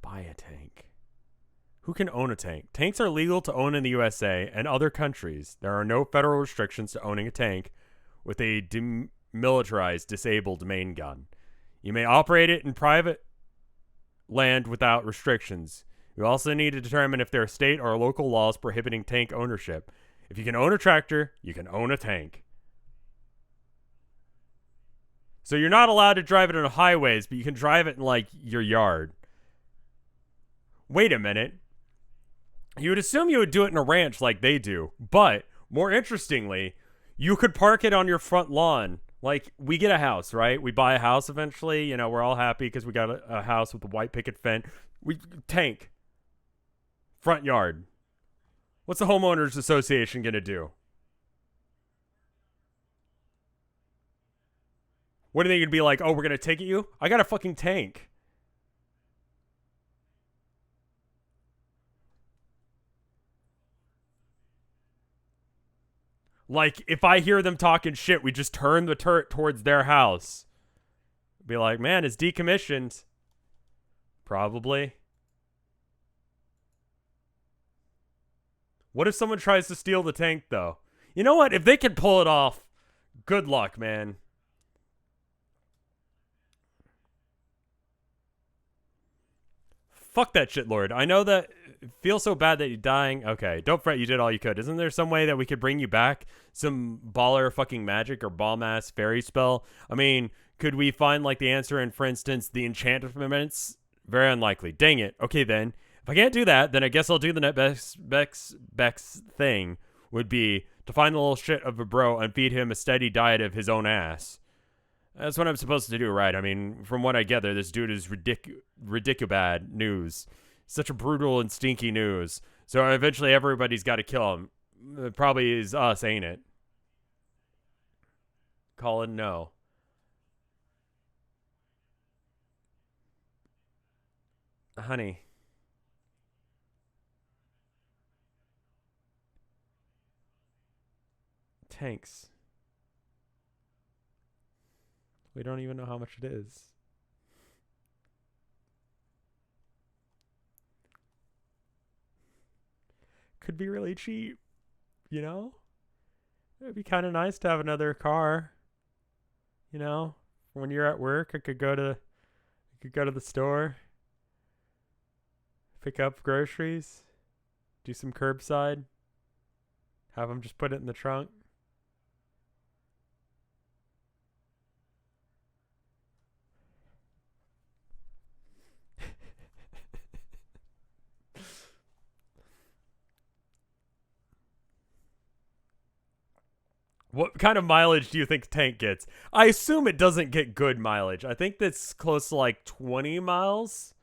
Buy a tank. Who can own a tank? Tanks are legal to own in the USA and other countries. There are no federal restrictions to owning a tank with a demilitarized, disabled main gun. You may operate it in private land without restrictions. You also need to determine if there are state or local laws prohibiting tank ownership. If you can own a tractor, you can own a tank. So you're not allowed to drive it on highways, but you can drive it in like your yard. Wait a minute. You would assume you would do it in a ranch like they do, but more interestingly, you could park it on your front lawn. Like, we get a house, right? We buy a house eventually. You know, we're all happy because we got a house with a white picket fence. We tank. Front yard. What's the homeowners association going to do? What are they going to be like? Oh, we're going to ticket you? I got a fucking tank. Like, if I hear them talking shit, we just turn the turret towards their house. Be like, man, it's decommissioned. Probably. What if someone tries to steal the tank, though? You know what? If they can pull it off, good luck, man. Fuck that shit, Lord. I know that it feels so bad that you're dying. Okay, don't fret, you did all you could. Isn't there some way that we could bring you back? Some baller fucking magic or bomb ass fairy spell? I mean, could we find like the answer in, for instance, the enchantments? Very unlikely. Dang it. Okay, then. If I can't do that, then I guess I'll do the best thing would be to find the little shit of a bro and feed him a steady diet of his own ass. That's what I'm supposed to do, right? I mean, from what I gather, this dude is bad news. Such a brutal and stinky news. So eventually everybody's got to kill him. It probably is us, ain't it? Colin, no. Honey. Tanks. We don't even know how much it is. Could be really cheap, you know? It'd be kind of nice to have another car. You know, when you're at work, I could go to the store, pick up groceries, do some curbside, have them just put it in the trunk. What kind of mileage do you think tank gets? I assume it doesn't get good mileage. I think that's close to like 20 miles.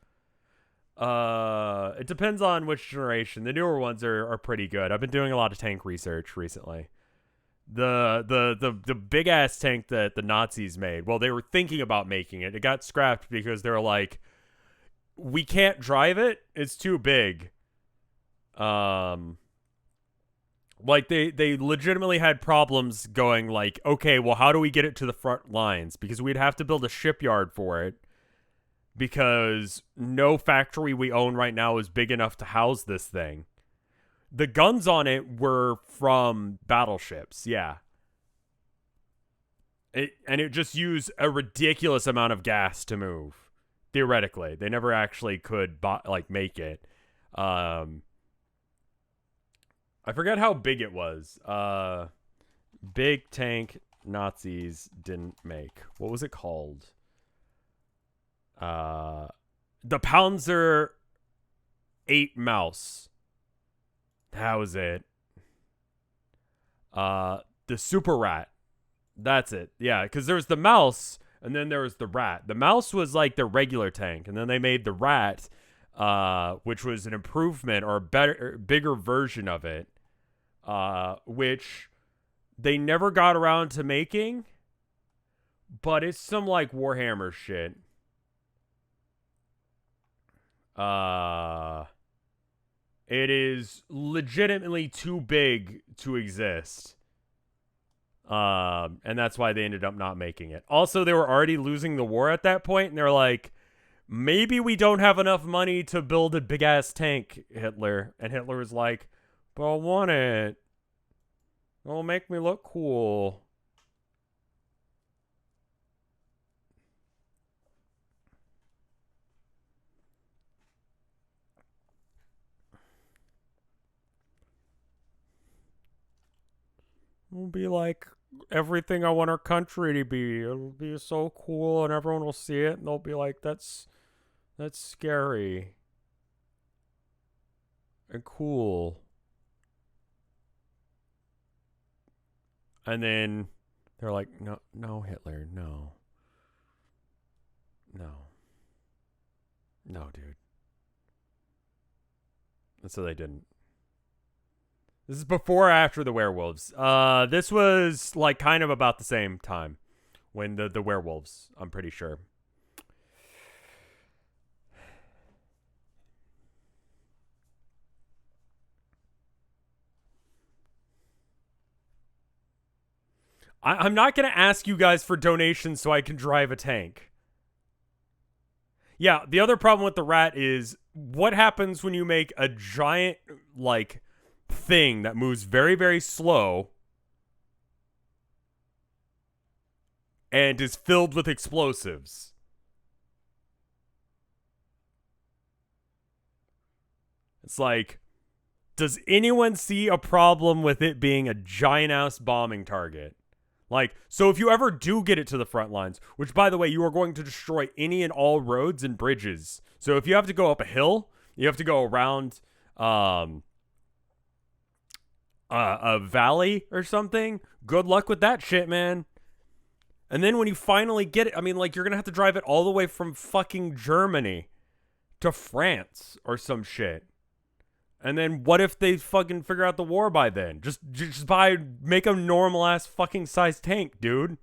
It depends on which generation. The newer ones are pretty good. I've been doing a lot of tank research recently. The big ass tank that the Nazis made. Well, they were thinking about making it. It got scrapped because they were like, we can't drive it. It's too big. Like they legitimately had problems going like, okay, well, how do we get it to the front lines? Because we'd have to build a shipyard for it. Because no factory we own right now is big enough to house this thing. The guns on it were from battleships, yeah. It just used a ridiculous amount of gas to move. Theoretically, they never actually could make it. I forget how big it was. Big tank Nazis didn't make. What was it called? The Panzer 8 Mouse. That was it. The Super Rat. That's it. Yeah, because there was the Mouse, and then there was the Rat. The Mouse was like the regular tank, and then they made the Rat, which was an improvement or a bigger version of it, which they never got around to making, but it's some like Warhammer shit. It is legitimately too big to exist. And that's why they ended up not making it. Also, they were already losing the war at that point, and they're like, maybe we don't have enough money to build a big ass tank, Hitler. And Hitler was like, but I want it. It'll make me look cool. It'll be like everything I want our country to be. It'll be so cool, and everyone will see it, and they'll be like, "That's scary and cool." And then they're like, "No, no, Hitler, no, no, no, dude." And so they didn't. This is before or after the werewolves. This was like kind of about the same time when the werewolves, I'm pretty sure. I'm not going to ask you guys for donations so I can drive a tank. Yeah, the other problem with the rat is what happens when you make a giant, like, thing that moves very, very slow and is filled with explosives? It's like, does anyone see a problem with it being a giant ass bombing target? Like, so if you ever do get it to the front lines, which by the way, you are going to destroy any and all roads and bridges. So if you have to go up a hill, you have to go around a valley or something. Good luck with that shit, man. And then when you finally get it, I mean, like, you're going to have to drive it all the way from fucking Germany to France or some shit. And then what if they fucking figure out the war by then? Just make a normal ass fucking sized tank, dude.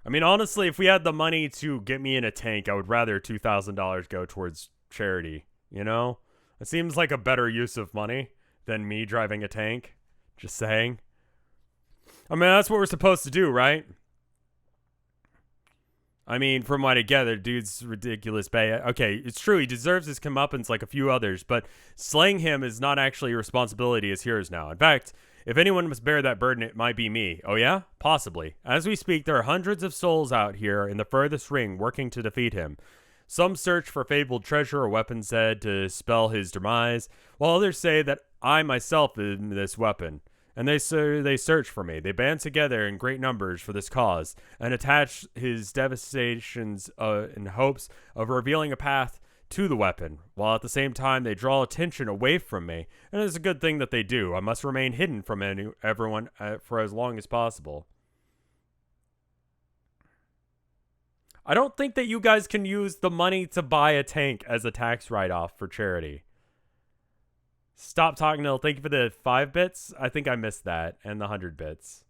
I mean, honestly, if we had the money to get me in a tank, I would rather $2,000 go towards charity, you know? It seems like a better use of money than me driving a tank. Just saying. I mean, that's what we're supposed to do, right? I mean, from what I gather, dude's ridiculous. Okay, it's true. He deserves his comeuppance like a few others, but slaying him is not actually a responsibility as heroes now. In fact, if anyone must bear that burden, it might be me. Oh yeah? Possibly. As we speak, there are hundreds of souls out here in the furthest ring working to defeat him. Some search for fabled treasure or weapon said to spell his demise, while others say that I myself am this weapon. And they search for me. They band together in great numbers for this cause, and attach his devastations in hopes of revealing a path to the weapon, while at the same time they draw attention away from me. And it's a good thing that they do. I must remain hidden from everyone for as long as possible. I don't think that you guys can use the money to buy a tank as a tax write-off for charity. Stop talking, Nil. Thank you for the 5 bits. I think I missed that. And the 100 bits.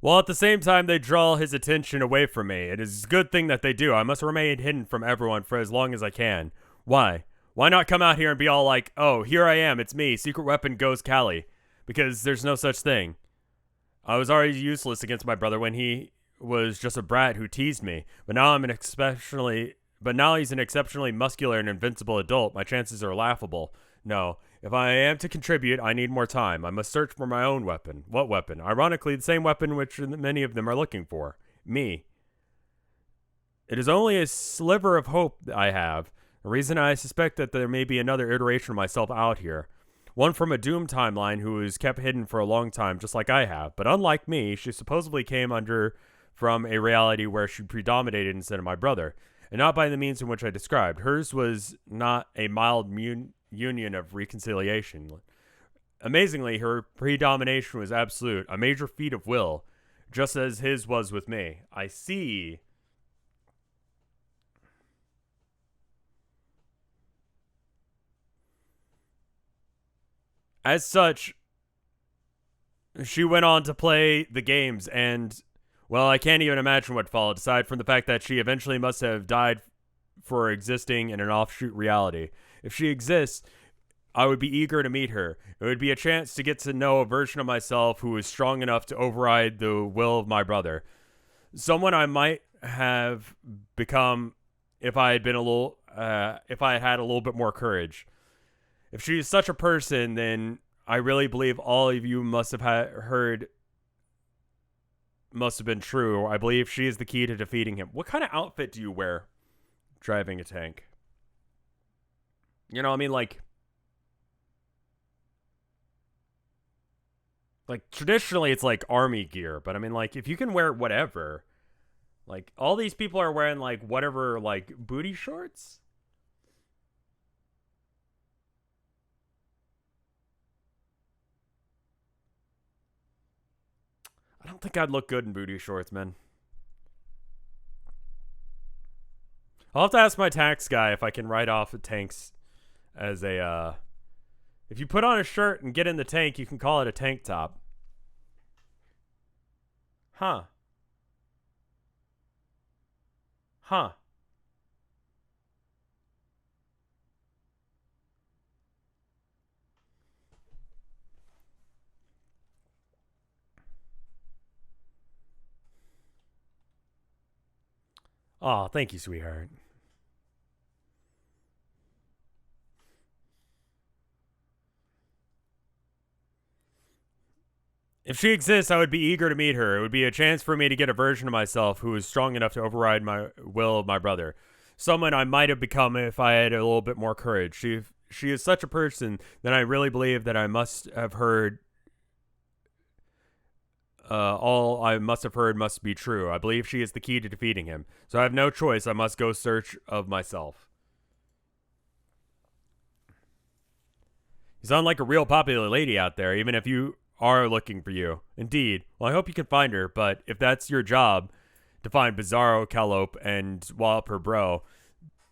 While at the same time they draw his attention away from me. It is a good thing that they do. I must remain hidden from everyone for as long as I can. Why? Why not come out here and be all like, oh, here I am, it's me, Secret Weapon Goes Cali? Because there's no such thing. I was already useless against my brother when he was just a brat who teased me. But now he's an exceptionally muscular and invincible adult. My chances are laughable. No, if I am to contribute, I need more time. I must search for my own weapon. What weapon? Ironically, the same weapon which many of them are looking for. Me. It is only a sliver of hope I have. The reason I suspect that there may be another iteration of myself out here. One from a doomed timeline who was kept hidden for a long time, just like I have. But unlike me, she supposedly came from a reality where she predominated instead of my brother. And not by the means in which I described. Hers was not a mild union of reconciliation. Amazingly, her predomination was absolute, a major feat of will, just as his was with me. I see. As such, she went on to play the games, and, well, I can't even imagine what followed, aside from the fact that she eventually must have died for existing in an offshoot reality. If she exists, I would be eager to meet her. It would be a chance to get to know a version of myself who is strong enough to override the will of my brother. Someone I might have become if I had been if I had a little bit more courage. If she is such a person, then I really believe all of you must have heard must have been true. I believe she is the key to defeating him. What kind of outfit do you wear driving a tank? You know, I mean, like traditionally it's like army gear, but I mean, like, if you can wear whatever, like all these people are wearing like whatever, like booty shorts. I don't think I'd look good in booty shorts, man. I'll have to ask my tax guy if I can write off the tanks as a, if you put on a shirt and get in the tank, you can call it a tank top. Huh. Huh. Oh, thank you, sweetheart. If she exists, I would be eager to meet her. It would be a chance for me to get a version of myself who is strong enough to override my will of my brother. Someone I might have become if I had a little bit more courage. She is such a person that I really believe that I must have heard. All I must have heard must be true. I believe she is the key to defeating him. So I have no choice. I must go search of myself. You sound like a real popular lady out there, even if you are looking for you. Indeed. Well, I hope you can find her, but if that's your job, to find Bizarro, Calope, and wallop her bro,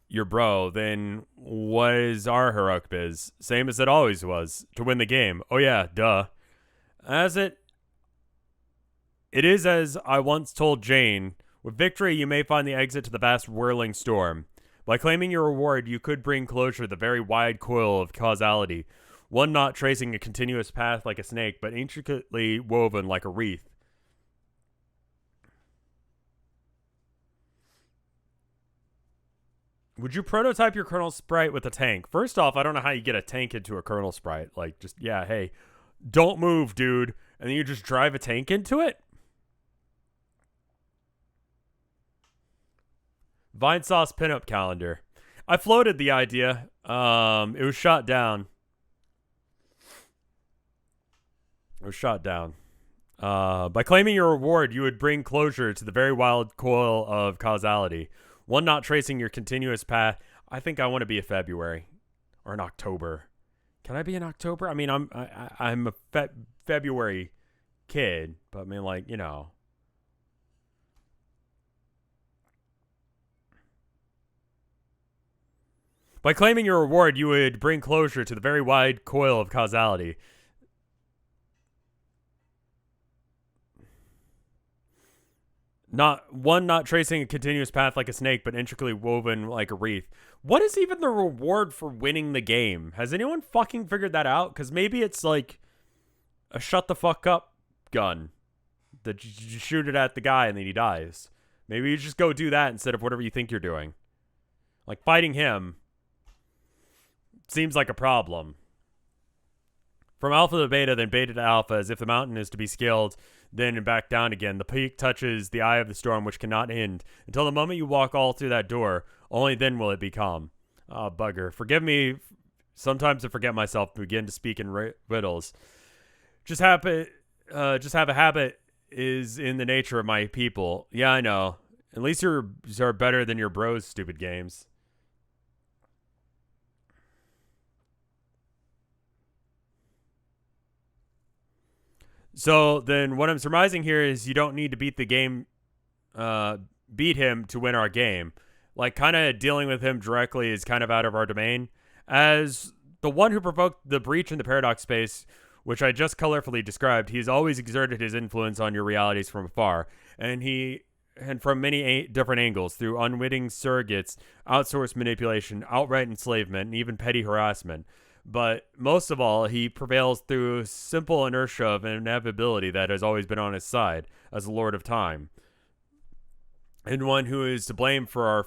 your bro, then what is our heroic biz? Same as it always was, to win the game. Oh yeah, duh. It is as I once told Jane, with victory you may find the exit to the vast whirling storm. By claiming your reward, you could bring closure to the very wide coil of causality, one not tracing a continuous path like a snake, but intricately woven like a wreath. Would you prototype your Colonel Sprite with a tank? First off, I don't know how you get a tank into a Colonel Sprite. Like, just, yeah, hey, don't move, dude. And then you just drive a tank into it? Vinesauce pinup calendar. I floated the idea. It was shot down. By claiming your reward, you would bring closure to the very wild coil of causality. One not tracing your continuous path. I think I want to be a February or an October. Can I be in October? I mean, I'm a February kid, but I mean, like, you know. By claiming your reward, you would bring closure to the very wide coil of causality. Not tracing a continuous path like a snake, but intricately woven like a wreath. What is even the reward for winning the game? Has anyone fucking figured that out? Because maybe it's like a shut the fuck up gun that you shoot it at the guy and then he dies. Maybe you just go do that instead of whatever you think you're doing. Like, fighting him seems like a problem. From alpha to beta, then beta to alpha, as if the mountain is to be scaled, then and back down again. The peak touches the eye of the storm, which cannot end. Until the moment you walk all through that door, only then will it be calm. Oh, bugger. Forgive me. Sometimes I forget myself and begin to speak in riddles. Just have a habit is in the nature of my people. Yeah, I know. At least yours are better than your bros' stupid games. So then what I'm surmising here is you don't need to beat him to win our game. Like, kind of dealing with him directly is kind of out of our domain. As the one who provoked the breach in the paradox space, which I just colorfully described, he's always exerted his influence on your realities from afar. And from many different angles, through unwitting surrogates, outsourced manipulation, outright enslavement, and even petty harassment. But most of all, he prevails through simple inertia of inevitability that has always been on his side as the Lord of Time, and one who is to blame for our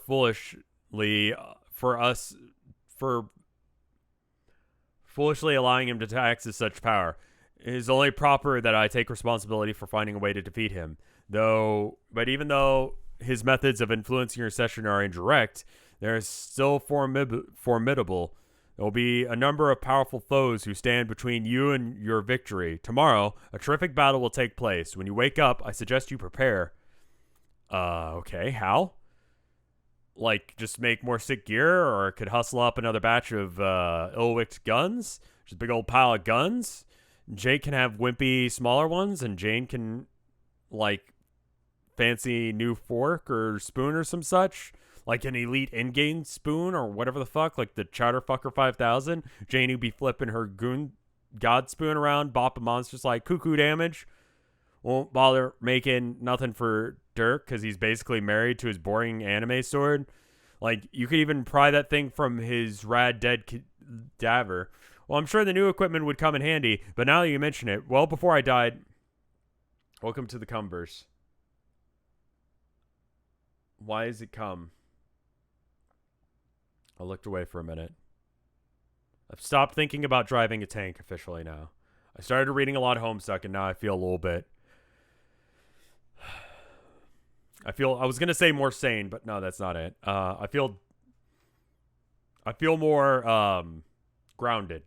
for foolishly allowing him to access such power. It is only proper that I take responsibility for finding a way to defeat him. But even though his methods of influencing your session are indirect, they are still formidable. There will be a number of powerful foes who stand between you and your victory. Tomorrow, a terrific battle will take place. When you wake up, I suggest you prepare. Okay, how? Like, just make more sick gear, or could hustle up another batch of ill-wicked guns? Just a big old pile of guns. Jake can have wimpy, smaller ones, and Jane can, like, fancy new fork or spoon or some such. Like an elite in-game spoon or whatever the fuck, like the Chowderfucker 5000. Jane would be flipping her goon god spoon around, bopping monsters like cuckoo damage. Won't bother making nothing for Dirk because he's basically married to his boring anime sword. Like, you could even pry that thing from his rad dead cadaver. Well, I'm sure the new equipment would come in handy, but now that you mention it, well before I died... Welcome to the Cumverse. Why is it come? I looked away for a minute. I've stopped thinking about driving a tank officially now. I started reading a lot of Homestuck, and now I feel a little bit... I was going to say more sane, but no, that's not it. I feel more grounded.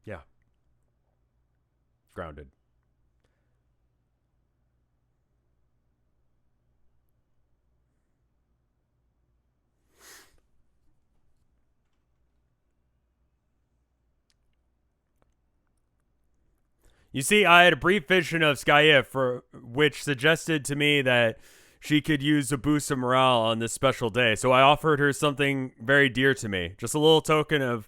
Yeah. Grounded. You see, I had a brief vision of Skye for which suggested to me that she could use a boost of morale on this special day. So I offered her something very dear to me, just a little token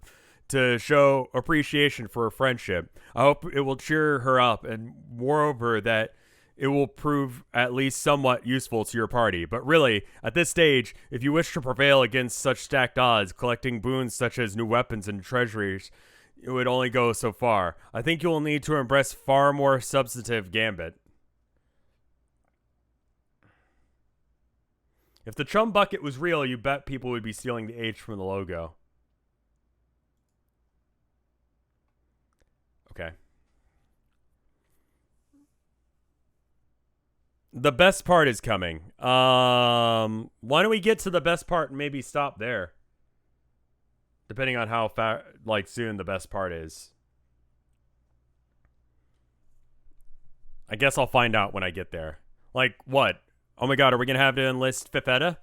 to show appreciation for her friendship. I hope it will cheer her up, and moreover that it will prove at least somewhat useful to your party. But really, at this stage, if you wish to prevail against such stacked odds, collecting boons such as new weapons and treasuries, it would only go so far. I think you will need to embrace far more substantive gambit. If the chum bucket was real, you bet people would be stealing the H from the logo. Okay. The best part is coming. Why don't we get to the best part and maybe stop there? Depending on how soon the best part is. I guess I'll find out when I get there. Like, what? Oh my god, are we going to have to enlist Fafetta?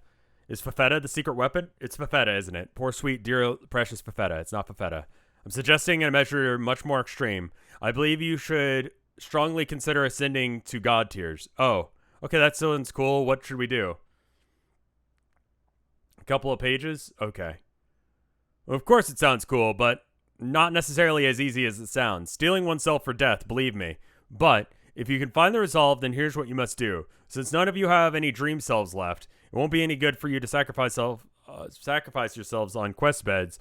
Is Fafetta the secret weapon? It's Fafetta, isn't it? Poor, sweet, dear, precious Fafetta. It's not Fafetta. I'm suggesting a measure much more extreme. I believe you should strongly consider ascending to god tiers. Oh, okay, that sounds cool. What should we do? A couple of pages? Okay. Well, of course it sounds cool, but not necessarily as easy as it sounds. Stealing oneself for death, believe me. But if you can find the resolve, then here's what you must do. Since none of you have any dream selves left, it won't be any good for you to sacrifice yourselves on quest beds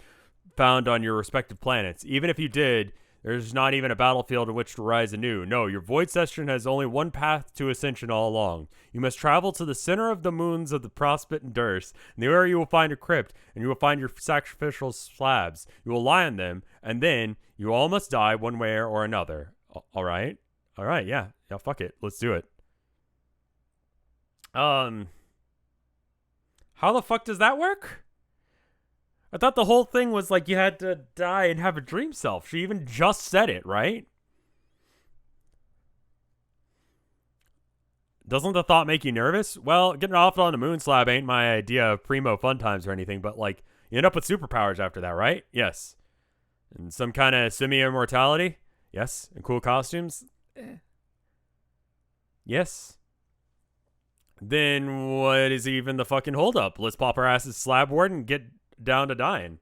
found on your respective planets. Even if you did, there's not even a battlefield in which to rise anew. No, your void session has only one path to ascension all along. You must travel to the center of the moons of the Prospect and Durst, and there you will find a crypt, and you will find your sacrificial slabs. You will lie on them, and then you all must die one way or another. All right? All right, yeah. Yeah, fuck it. Let's do it. How the fuck does that work? I thought the whole thing was like you had to die and have a dream self. She even just said it, right? Doesn't the thought make you nervous? Well, getting off on the moon slab ain't my idea of primo fun times or anything, but like, you end up with superpowers after that, right? Yes. And some kind of semi-immortality? Yes. And cool costumes? Yes. Then what is even the fucking holdup? Let's pop our asses slabboard and get down to dying.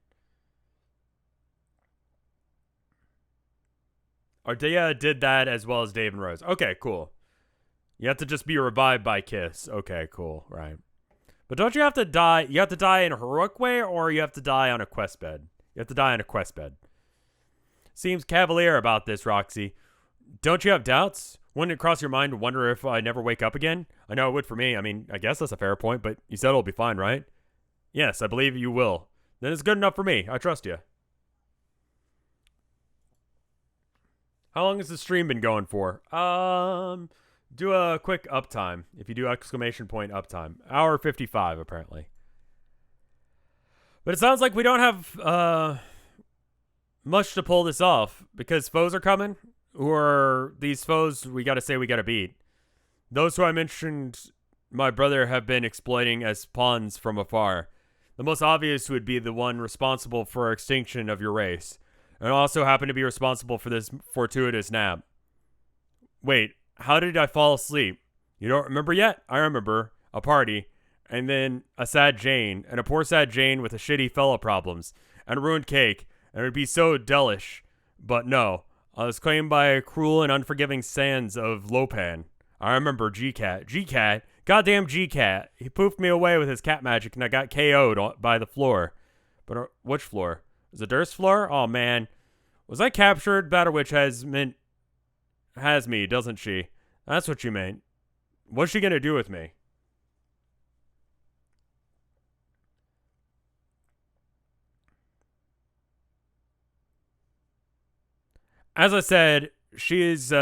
Ardea did that as well as Dave and Rose. Okay, cool. You have to just be revived by Kiss. Okay, cool. Right. But don't you have to die? You have to die in a heroic way, or you have to die on a quest bed? You have to die on a quest bed. seems cavalier about this, Roxy. Don't you have doubts? Wouldn't it cross your mind to wonder if I never wake up again? I know it would for me. I mean, I guess that's a fair point, but you said it'll be fine, right? Yes, I believe you will. Then it's good enough for me. I trust you. How long has the stream been going for? Do a quick uptime. If you do exclamation point uptime. Hour 55, apparently. But it sounds like we don't have much to pull this off because foes are coming. Who are these foes we gotta beat? Those who I mentioned my brother have been exploiting as pawns from afar. The most obvious would be the one responsible for extinction of your race, and also happen to be responsible for this fortuitous nap. Wait, how did I fall asleep? You don't remember yet? I remember. A party, and then a sad Jane, and a poor sad Jane with a shitty fella problems, and a ruined cake, and it would be so delish. But no, I was claimed by a cruel and unforgiving sands of Lopan. I remember G-Cat. G-Cat? Goddamn G-Cat. He poofed me away with his cat magic and I got KO'd by the floor. But which floor? Was it Durst's floor? Oh man. Was I captured? Battle Witch has me, doesn't she? That's what you meant. What's she gonna do with me? As I said, she is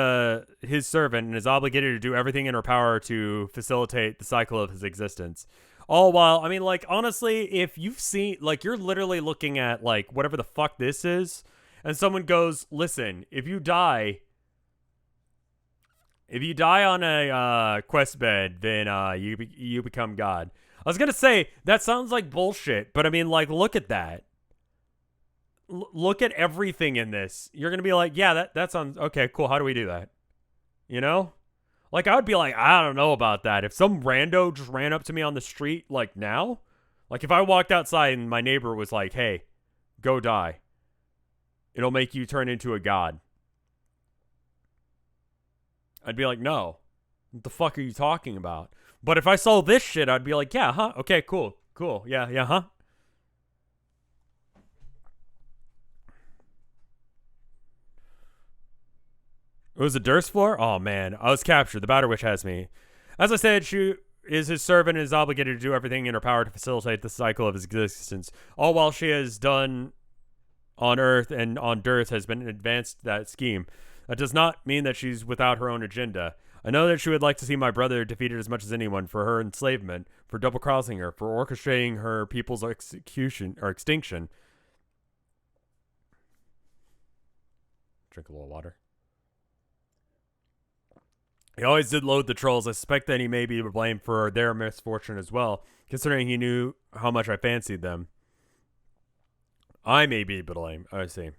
his servant and is obligated to do everything in her power to facilitate the cycle of his existence. All while, I mean, like, honestly, if you've seen, like, you're literally looking at, like, whatever the fuck this is, and someone goes, listen, if you die on a quest bed, then you become God. I was gonna say, that sounds like bullshit, but I mean, like, look at that. Look at everything in this. You're going to be like, yeah, that sounds okay, cool. How do we do that? You know? Like, I would be like, I don't know about that. If some rando just ran up to me on the street, like now, like if I walked outside and my neighbor was like, hey, go die. It'll make you turn into a god. I'd be like, no. What the fuck are you talking about? But if I saw this shit, I'd be like, yeah, huh? Okay, cool. Yeah, huh? It was a Durst floor? Oh, man. I was captured. The Battle Witch has me. As I said, she is his servant and is obligated to do everything in her power to facilitate the cycle of his existence. All while she has done on Earth and on Durth has been advanced that scheme. That does not mean that she's without her own agenda. I know that she would like to see my brother defeated as much as anyone for her enslavement, for double-crossing her, for orchestrating her people's extinction. Drink a little water. He always did loathe the trolls. I suspect that he may be blamed for their misfortune as well, considering he knew how much I fancied them. I may be blamed. I see.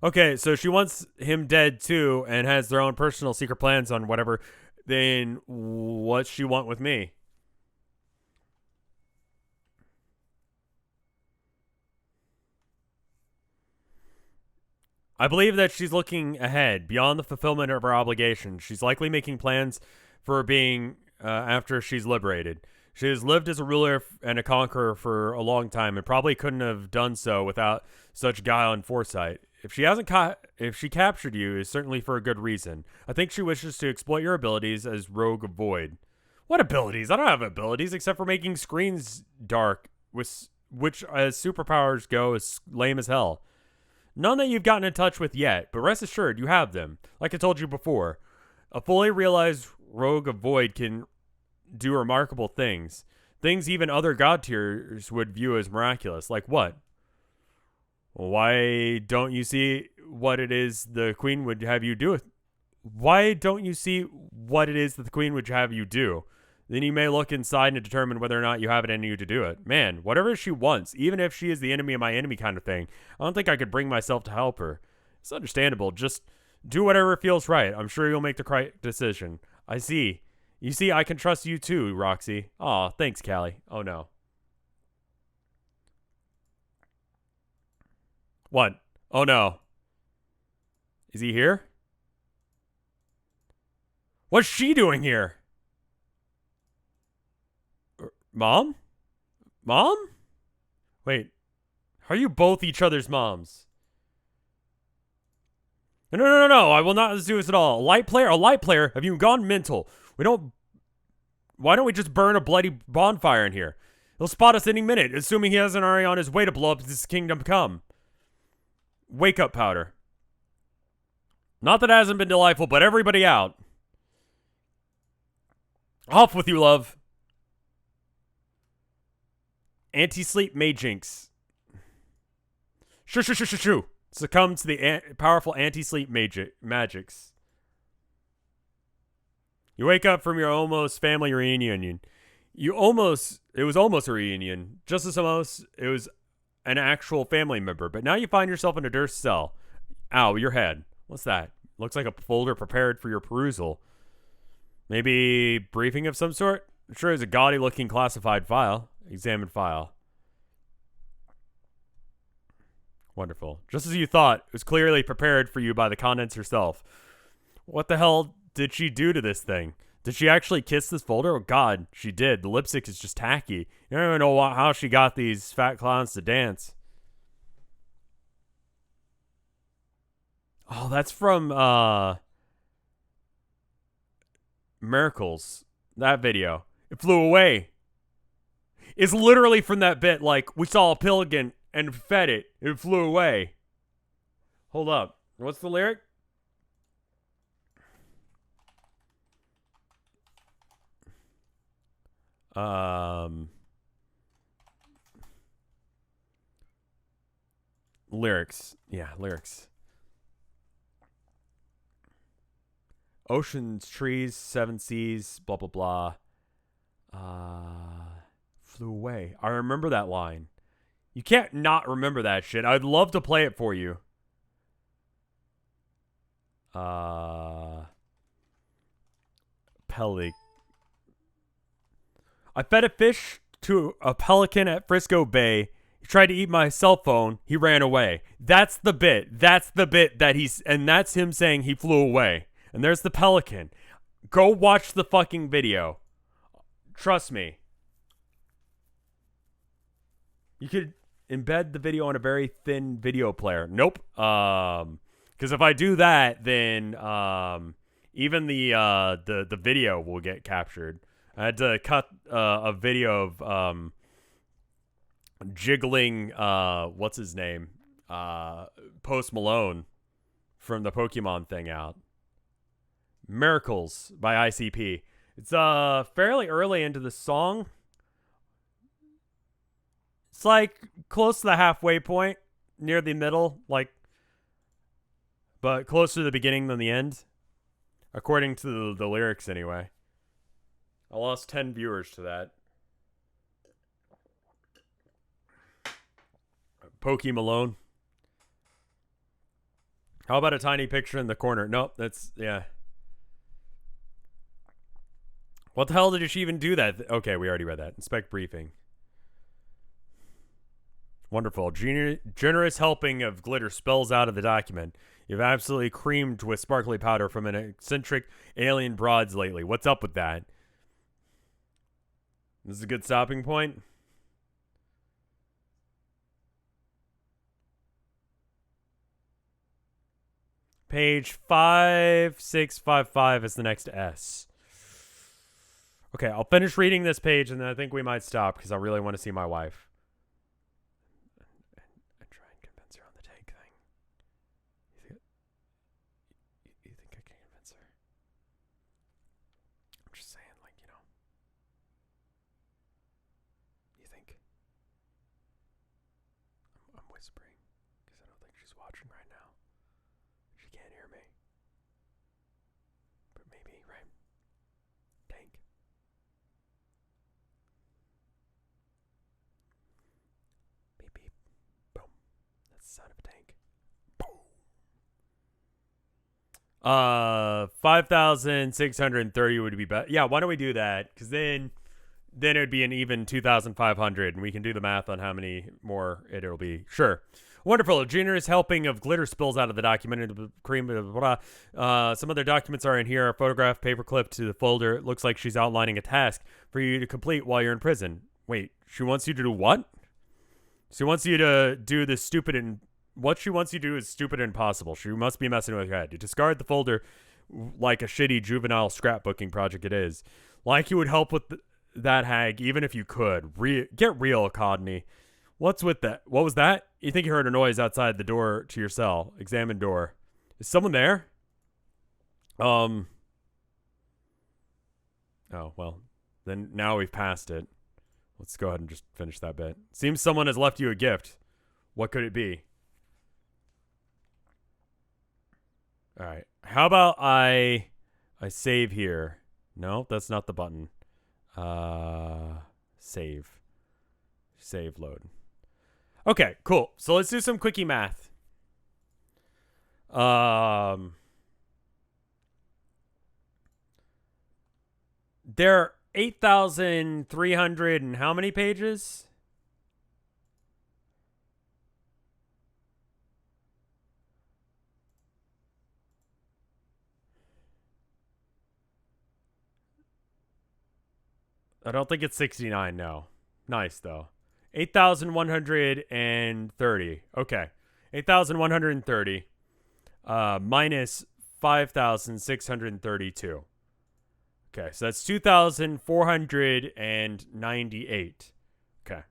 Okay, so she wants him dead too and has their own personal secret plans on whatever. Then what's she want with me? I believe that she's looking ahead, beyond the fulfillment of her obligations. She's likely making plans for being after she's liberated. She has lived as a ruler and a conqueror for a long time and probably couldn't have done so without such guile and foresight. If she captured you, it's certainly for a good reason. I think she wishes to exploit your abilities as Rogue of Void. What abilities? I don't have abilities except for making screens dark, which as superpowers go is lame as hell. None that you've gotten in touch with yet, but rest assured you have them. Like I told you before, a fully realized Rogue of Void can do remarkable things. Things even other god tiers would view as miraculous. Like what? Why don't you see what it is the queen would have you do? Why don't you see what it is that the queen would have you do? Then you may look inside and determine whether or not you have it in you to do it. Man, whatever she wants, even if she is the enemy of my enemy kind of thing, I don't think I could bring myself to help her. It's understandable. Just do whatever feels right. I'm sure you'll make the correct decision. I see. You see, I can trust you too, Roxy. Aw, thanks, Callie. Oh, no. What? Oh, no. Is he here? What's she doing here? Mom? Mom? Wait. Are you both each other's moms? No. I will not do this at all. A light player? Have you gone mental? Why don't we just burn a bloody bonfire in here? He'll spot us any minute, assuming he hasn't already on his way to blow up this kingdom come. Wake up powder. Not that it hasn't been delightful, but everybody out. Off with you, love. Anti-sleep Majinx. Shoo. Succumb to the powerful anti-sleep magics. You wake up from your almost family reunion. It was almost a reunion. Just as almost, it was an actual family member. But now you find yourself in a dirt cell. Ow, your head. What's that? Looks like a folder prepared for your perusal. Maybe briefing of some sort? I'm sure it's a gaudy-looking classified file. Examine file. Wonderful. Just as you thought, it was clearly prepared for you by the contents herself. What the hell did she do to this thing? Did she actually kiss this folder? Oh god, she did. The lipstick is just tacky. You don't even know how she got these fat clowns to dance. Oh, that's from Miracles. That video. It flew away. It's literally from that bit, like, we saw a pelican and fed it. It flew away. Hold up. What's the lyric? Lyrics. Yeah, lyrics. Oceans, trees, seven seas, blah, blah, blah. Flew away. I remember that line. You can't not remember that shit. I'd love to play it for you. Pelic. I fed a fish to a pelican at Frisco Bay. He tried to eat my cell phone. He ran away. That's the bit. That's the bit that and that's him saying he flew away. And there's the pelican. Go watch the fucking video. Trust me. You could embed the video on a very thin video player. Nope. Because if I do that, then even the video will get captured. I had to cut a video of jiggling what's his name? Post Malone from the Pokemon thing out. Miracles by ICP. It's fairly early into the song. It's like close to the halfway point, near the middle, like, but closer to the beginning than the end, according to the lyrics anyway. I lost 10 viewers to that. Pokey Malone. How about a tiny picture in the corner? Nope, that's, yeah. What the hell did she even do that? Okay, we already read that. Inspect briefing. Wonderful. Generous helping of glitter spills out of the document. You've absolutely creamed with sparkly powder from an eccentric alien broads lately. What's up with that? This is a good stopping point. Page 5655 is the next S. Okay, I'll finish reading this page and then I think we might stop because I really want to see my wife. And try and convince her on the tank thing. You think I can convince her? I'm just saying, like, you know. You think? I'm whispering because I don't think she's watching right now. She can't hear me. But maybe, right? Tank. Beep, beep. Boom. That's the sound of a tank. Boom. 5,630 would be better. Yeah, why don't we do that? Because then it would be an even 2,500, and we can do the math on how many more it'll be. Sure. Wonderful. A generous helping of glitter spills out of the document. Cream, blah, blah, blah. Some other documents are in here. A photograph, paperclip to the folder. It looks like she's outlining a task for you to complete while you're in prison. Wait, she wants you to do what? She wants you to do this stupid and what she wants you to do is stupid and impossible. She must be messing with your head. You discard the folder like a shitty juvenile scrapbooking project it is. Like you would help with that hag, even if you could. Get real, Codney. What's with that? What was that? You think you heard a noise outside the door to your cell. Examine door. Is someone there? Oh, well. Then now we've passed it. Let's go ahead and just finish that bit. Seems someone has left you a gift. What could it be? Alright. How about I save here? No, that's not the button. Save. Save load. Okay, cool. So let's do some quickie math. There are 8,300 and how many pages? I don't think it's 69, no. Nice, though. 8,130. Okay. 8,130 minus 5,632. Okay, so that's 2,498. Okay.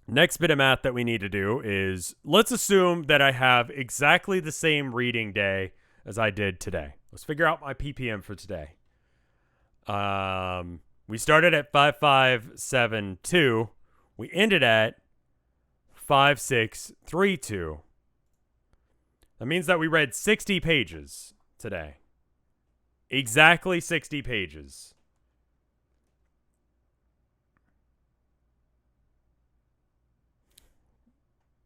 Next bit of math that we need to do is, let's assume that I have exactly the same reading day as I did today. Let's figure out my ppm for today. We started at 5572. We ended at 5632. That means that we read 60 pages today. Exactly 60 pages.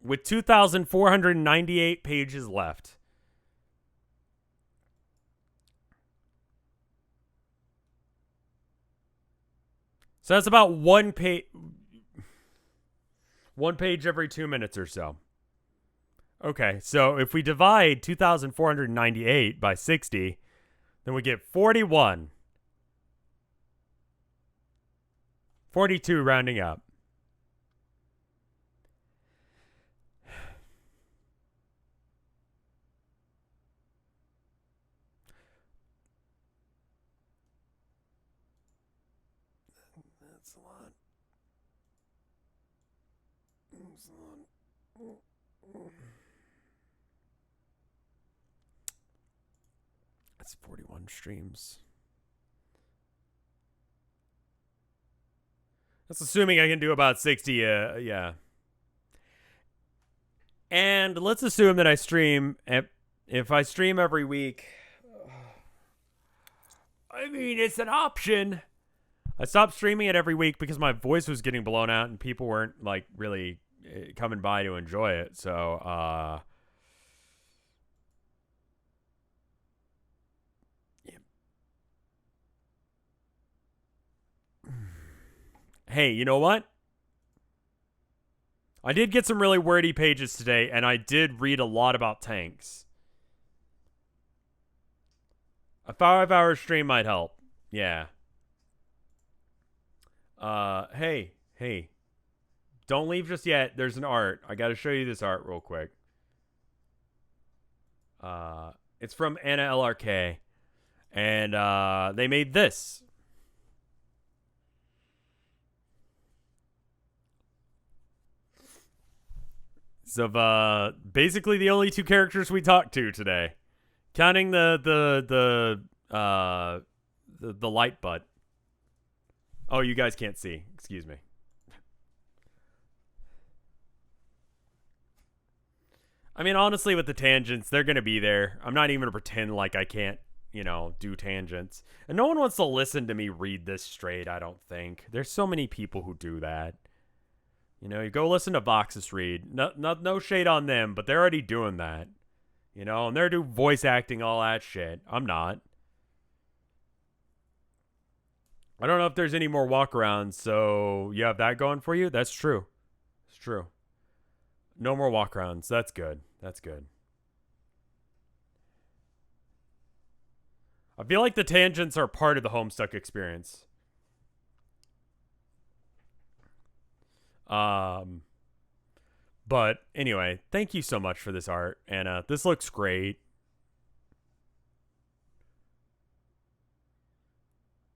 With 2,498 pages left. So that's about one page every 2 minutes or so. Okay, so if we divide 2,498 by 60, then we get 41. 42 rounding up. That's a lot. That's a lot. That's 41 streams. That's assuming I can do about 60, yeah. And let's assume that I stream, if I stream every week, I mean, it's an option. I stopped streaming it every week because my voice was getting blown out and people weren't, like, really coming by to enjoy it. So, hey, you know what? I did get some really wordy pages today, and I did read a lot about tanks. A 5-hour stream might help. Yeah. Hey. Don't leave just yet. There's an art. I gotta show you this art real quick. It's from Anna LRK. And, they made this. So, basically the only two characters we talked to today. Counting the light butt. Oh, you guys can't see. Excuse me. I mean, honestly, with the tangents, they're going to be there. I'm not even going to pretend like I can't, do tangents. And no one wants to listen to me read this straight, I don't think. There's so many people who do that. You go listen to Voxus read. No shade on them, but they're already doing that. And they're doing voice acting, all that shit. I'm not. I don't know if there's any more walkarounds, so you have that going for you? That's true. It's true. No more walkarounds. That's good. That's good. I feel like the tangents are part of the Homestuck experience. But anyway, thank you so much for this art, Anna. This looks great.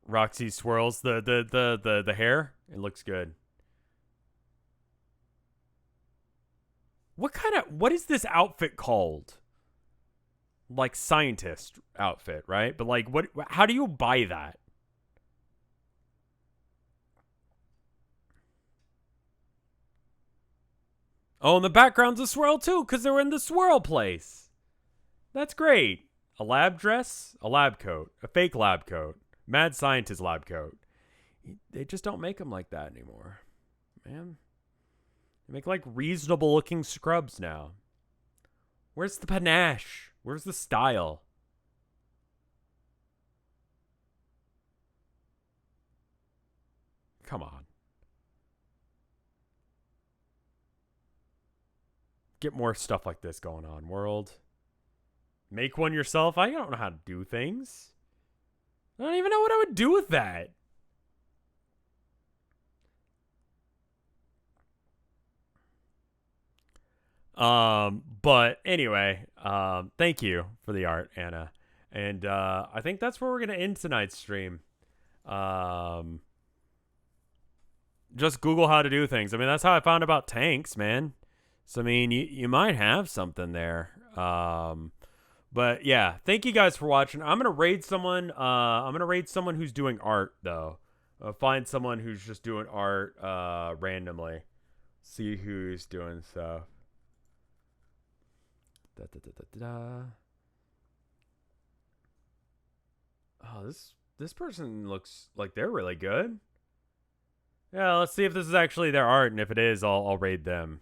Roxy swirls the hair. It looks good. What is this outfit called? Like scientist outfit, right? But like how do you buy that? Oh, and the background's a swirl too, because they're in the swirl place. That's great. A lab dress, a lab coat, a fake lab coat, mad scientist lab coat. They just don't make them like that anymore, man. They make like reasonable looking scrubs now. Where's the panache? Where's the style? Come on. Get more stuff like this going on, world. Make one yourself? I don't know how to do things. I don't even know what I would do with that. But anyway, thank you for the art, Anna. And I think that's where we're gonna end tonight's stream. Just Google how to do things. I mean, that's how I found about tanks, man. So I mean, you might have something there. But yeah, thank you guys for watching. I'm gonna raid someone. I'm gonna raid someone who's doing art though. Find someone who's just doing art randomly. See who's doing stuff. Oh, this person looks like they're really good. Yeah, let's see if this is actually their art, and if it is, I'll raid them.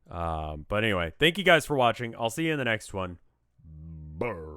But anyway, thank you guys for watching. I'll see you in the next one. Brr.